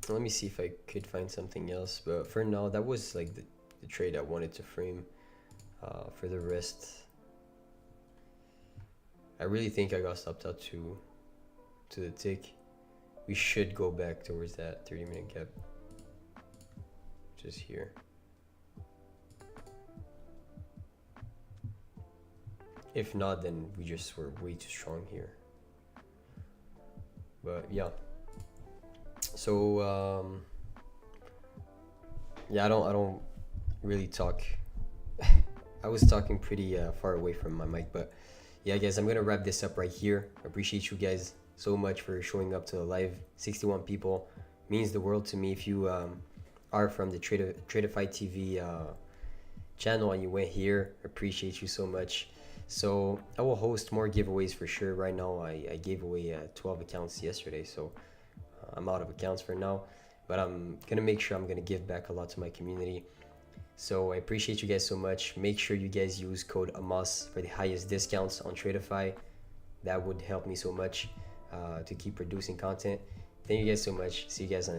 Let me see if I could find something else. But for now, that was like the trade I wanted to frame. For the rest, I really think I got stopped out to the tick. We should go back towards that 30 minute gap. Just here. If not, then we just were way too strong here. But yeah. So yeah, I don't really talk. I was talking pretty far away from my mic, but yeah, guys, I'm gonna wrap this up right here. I appreciate you guys so much for showing up to the live. 61 people means the world to me. If you are from the Tradeify TV channel and you went here, appreciate you so much. So I will host more giveaways for sure. Right now, I gave away 12 accounts yesterday, so I'm out of accounts for now. But I'm gonna make sure I'm gonna give back a lot to my community. So I appreciate you guys so much. Make sure you guys use code AMAS for the highest discounts on Tradeify. That would help me so much to keep producing content. Thank you guys so much. See you guys on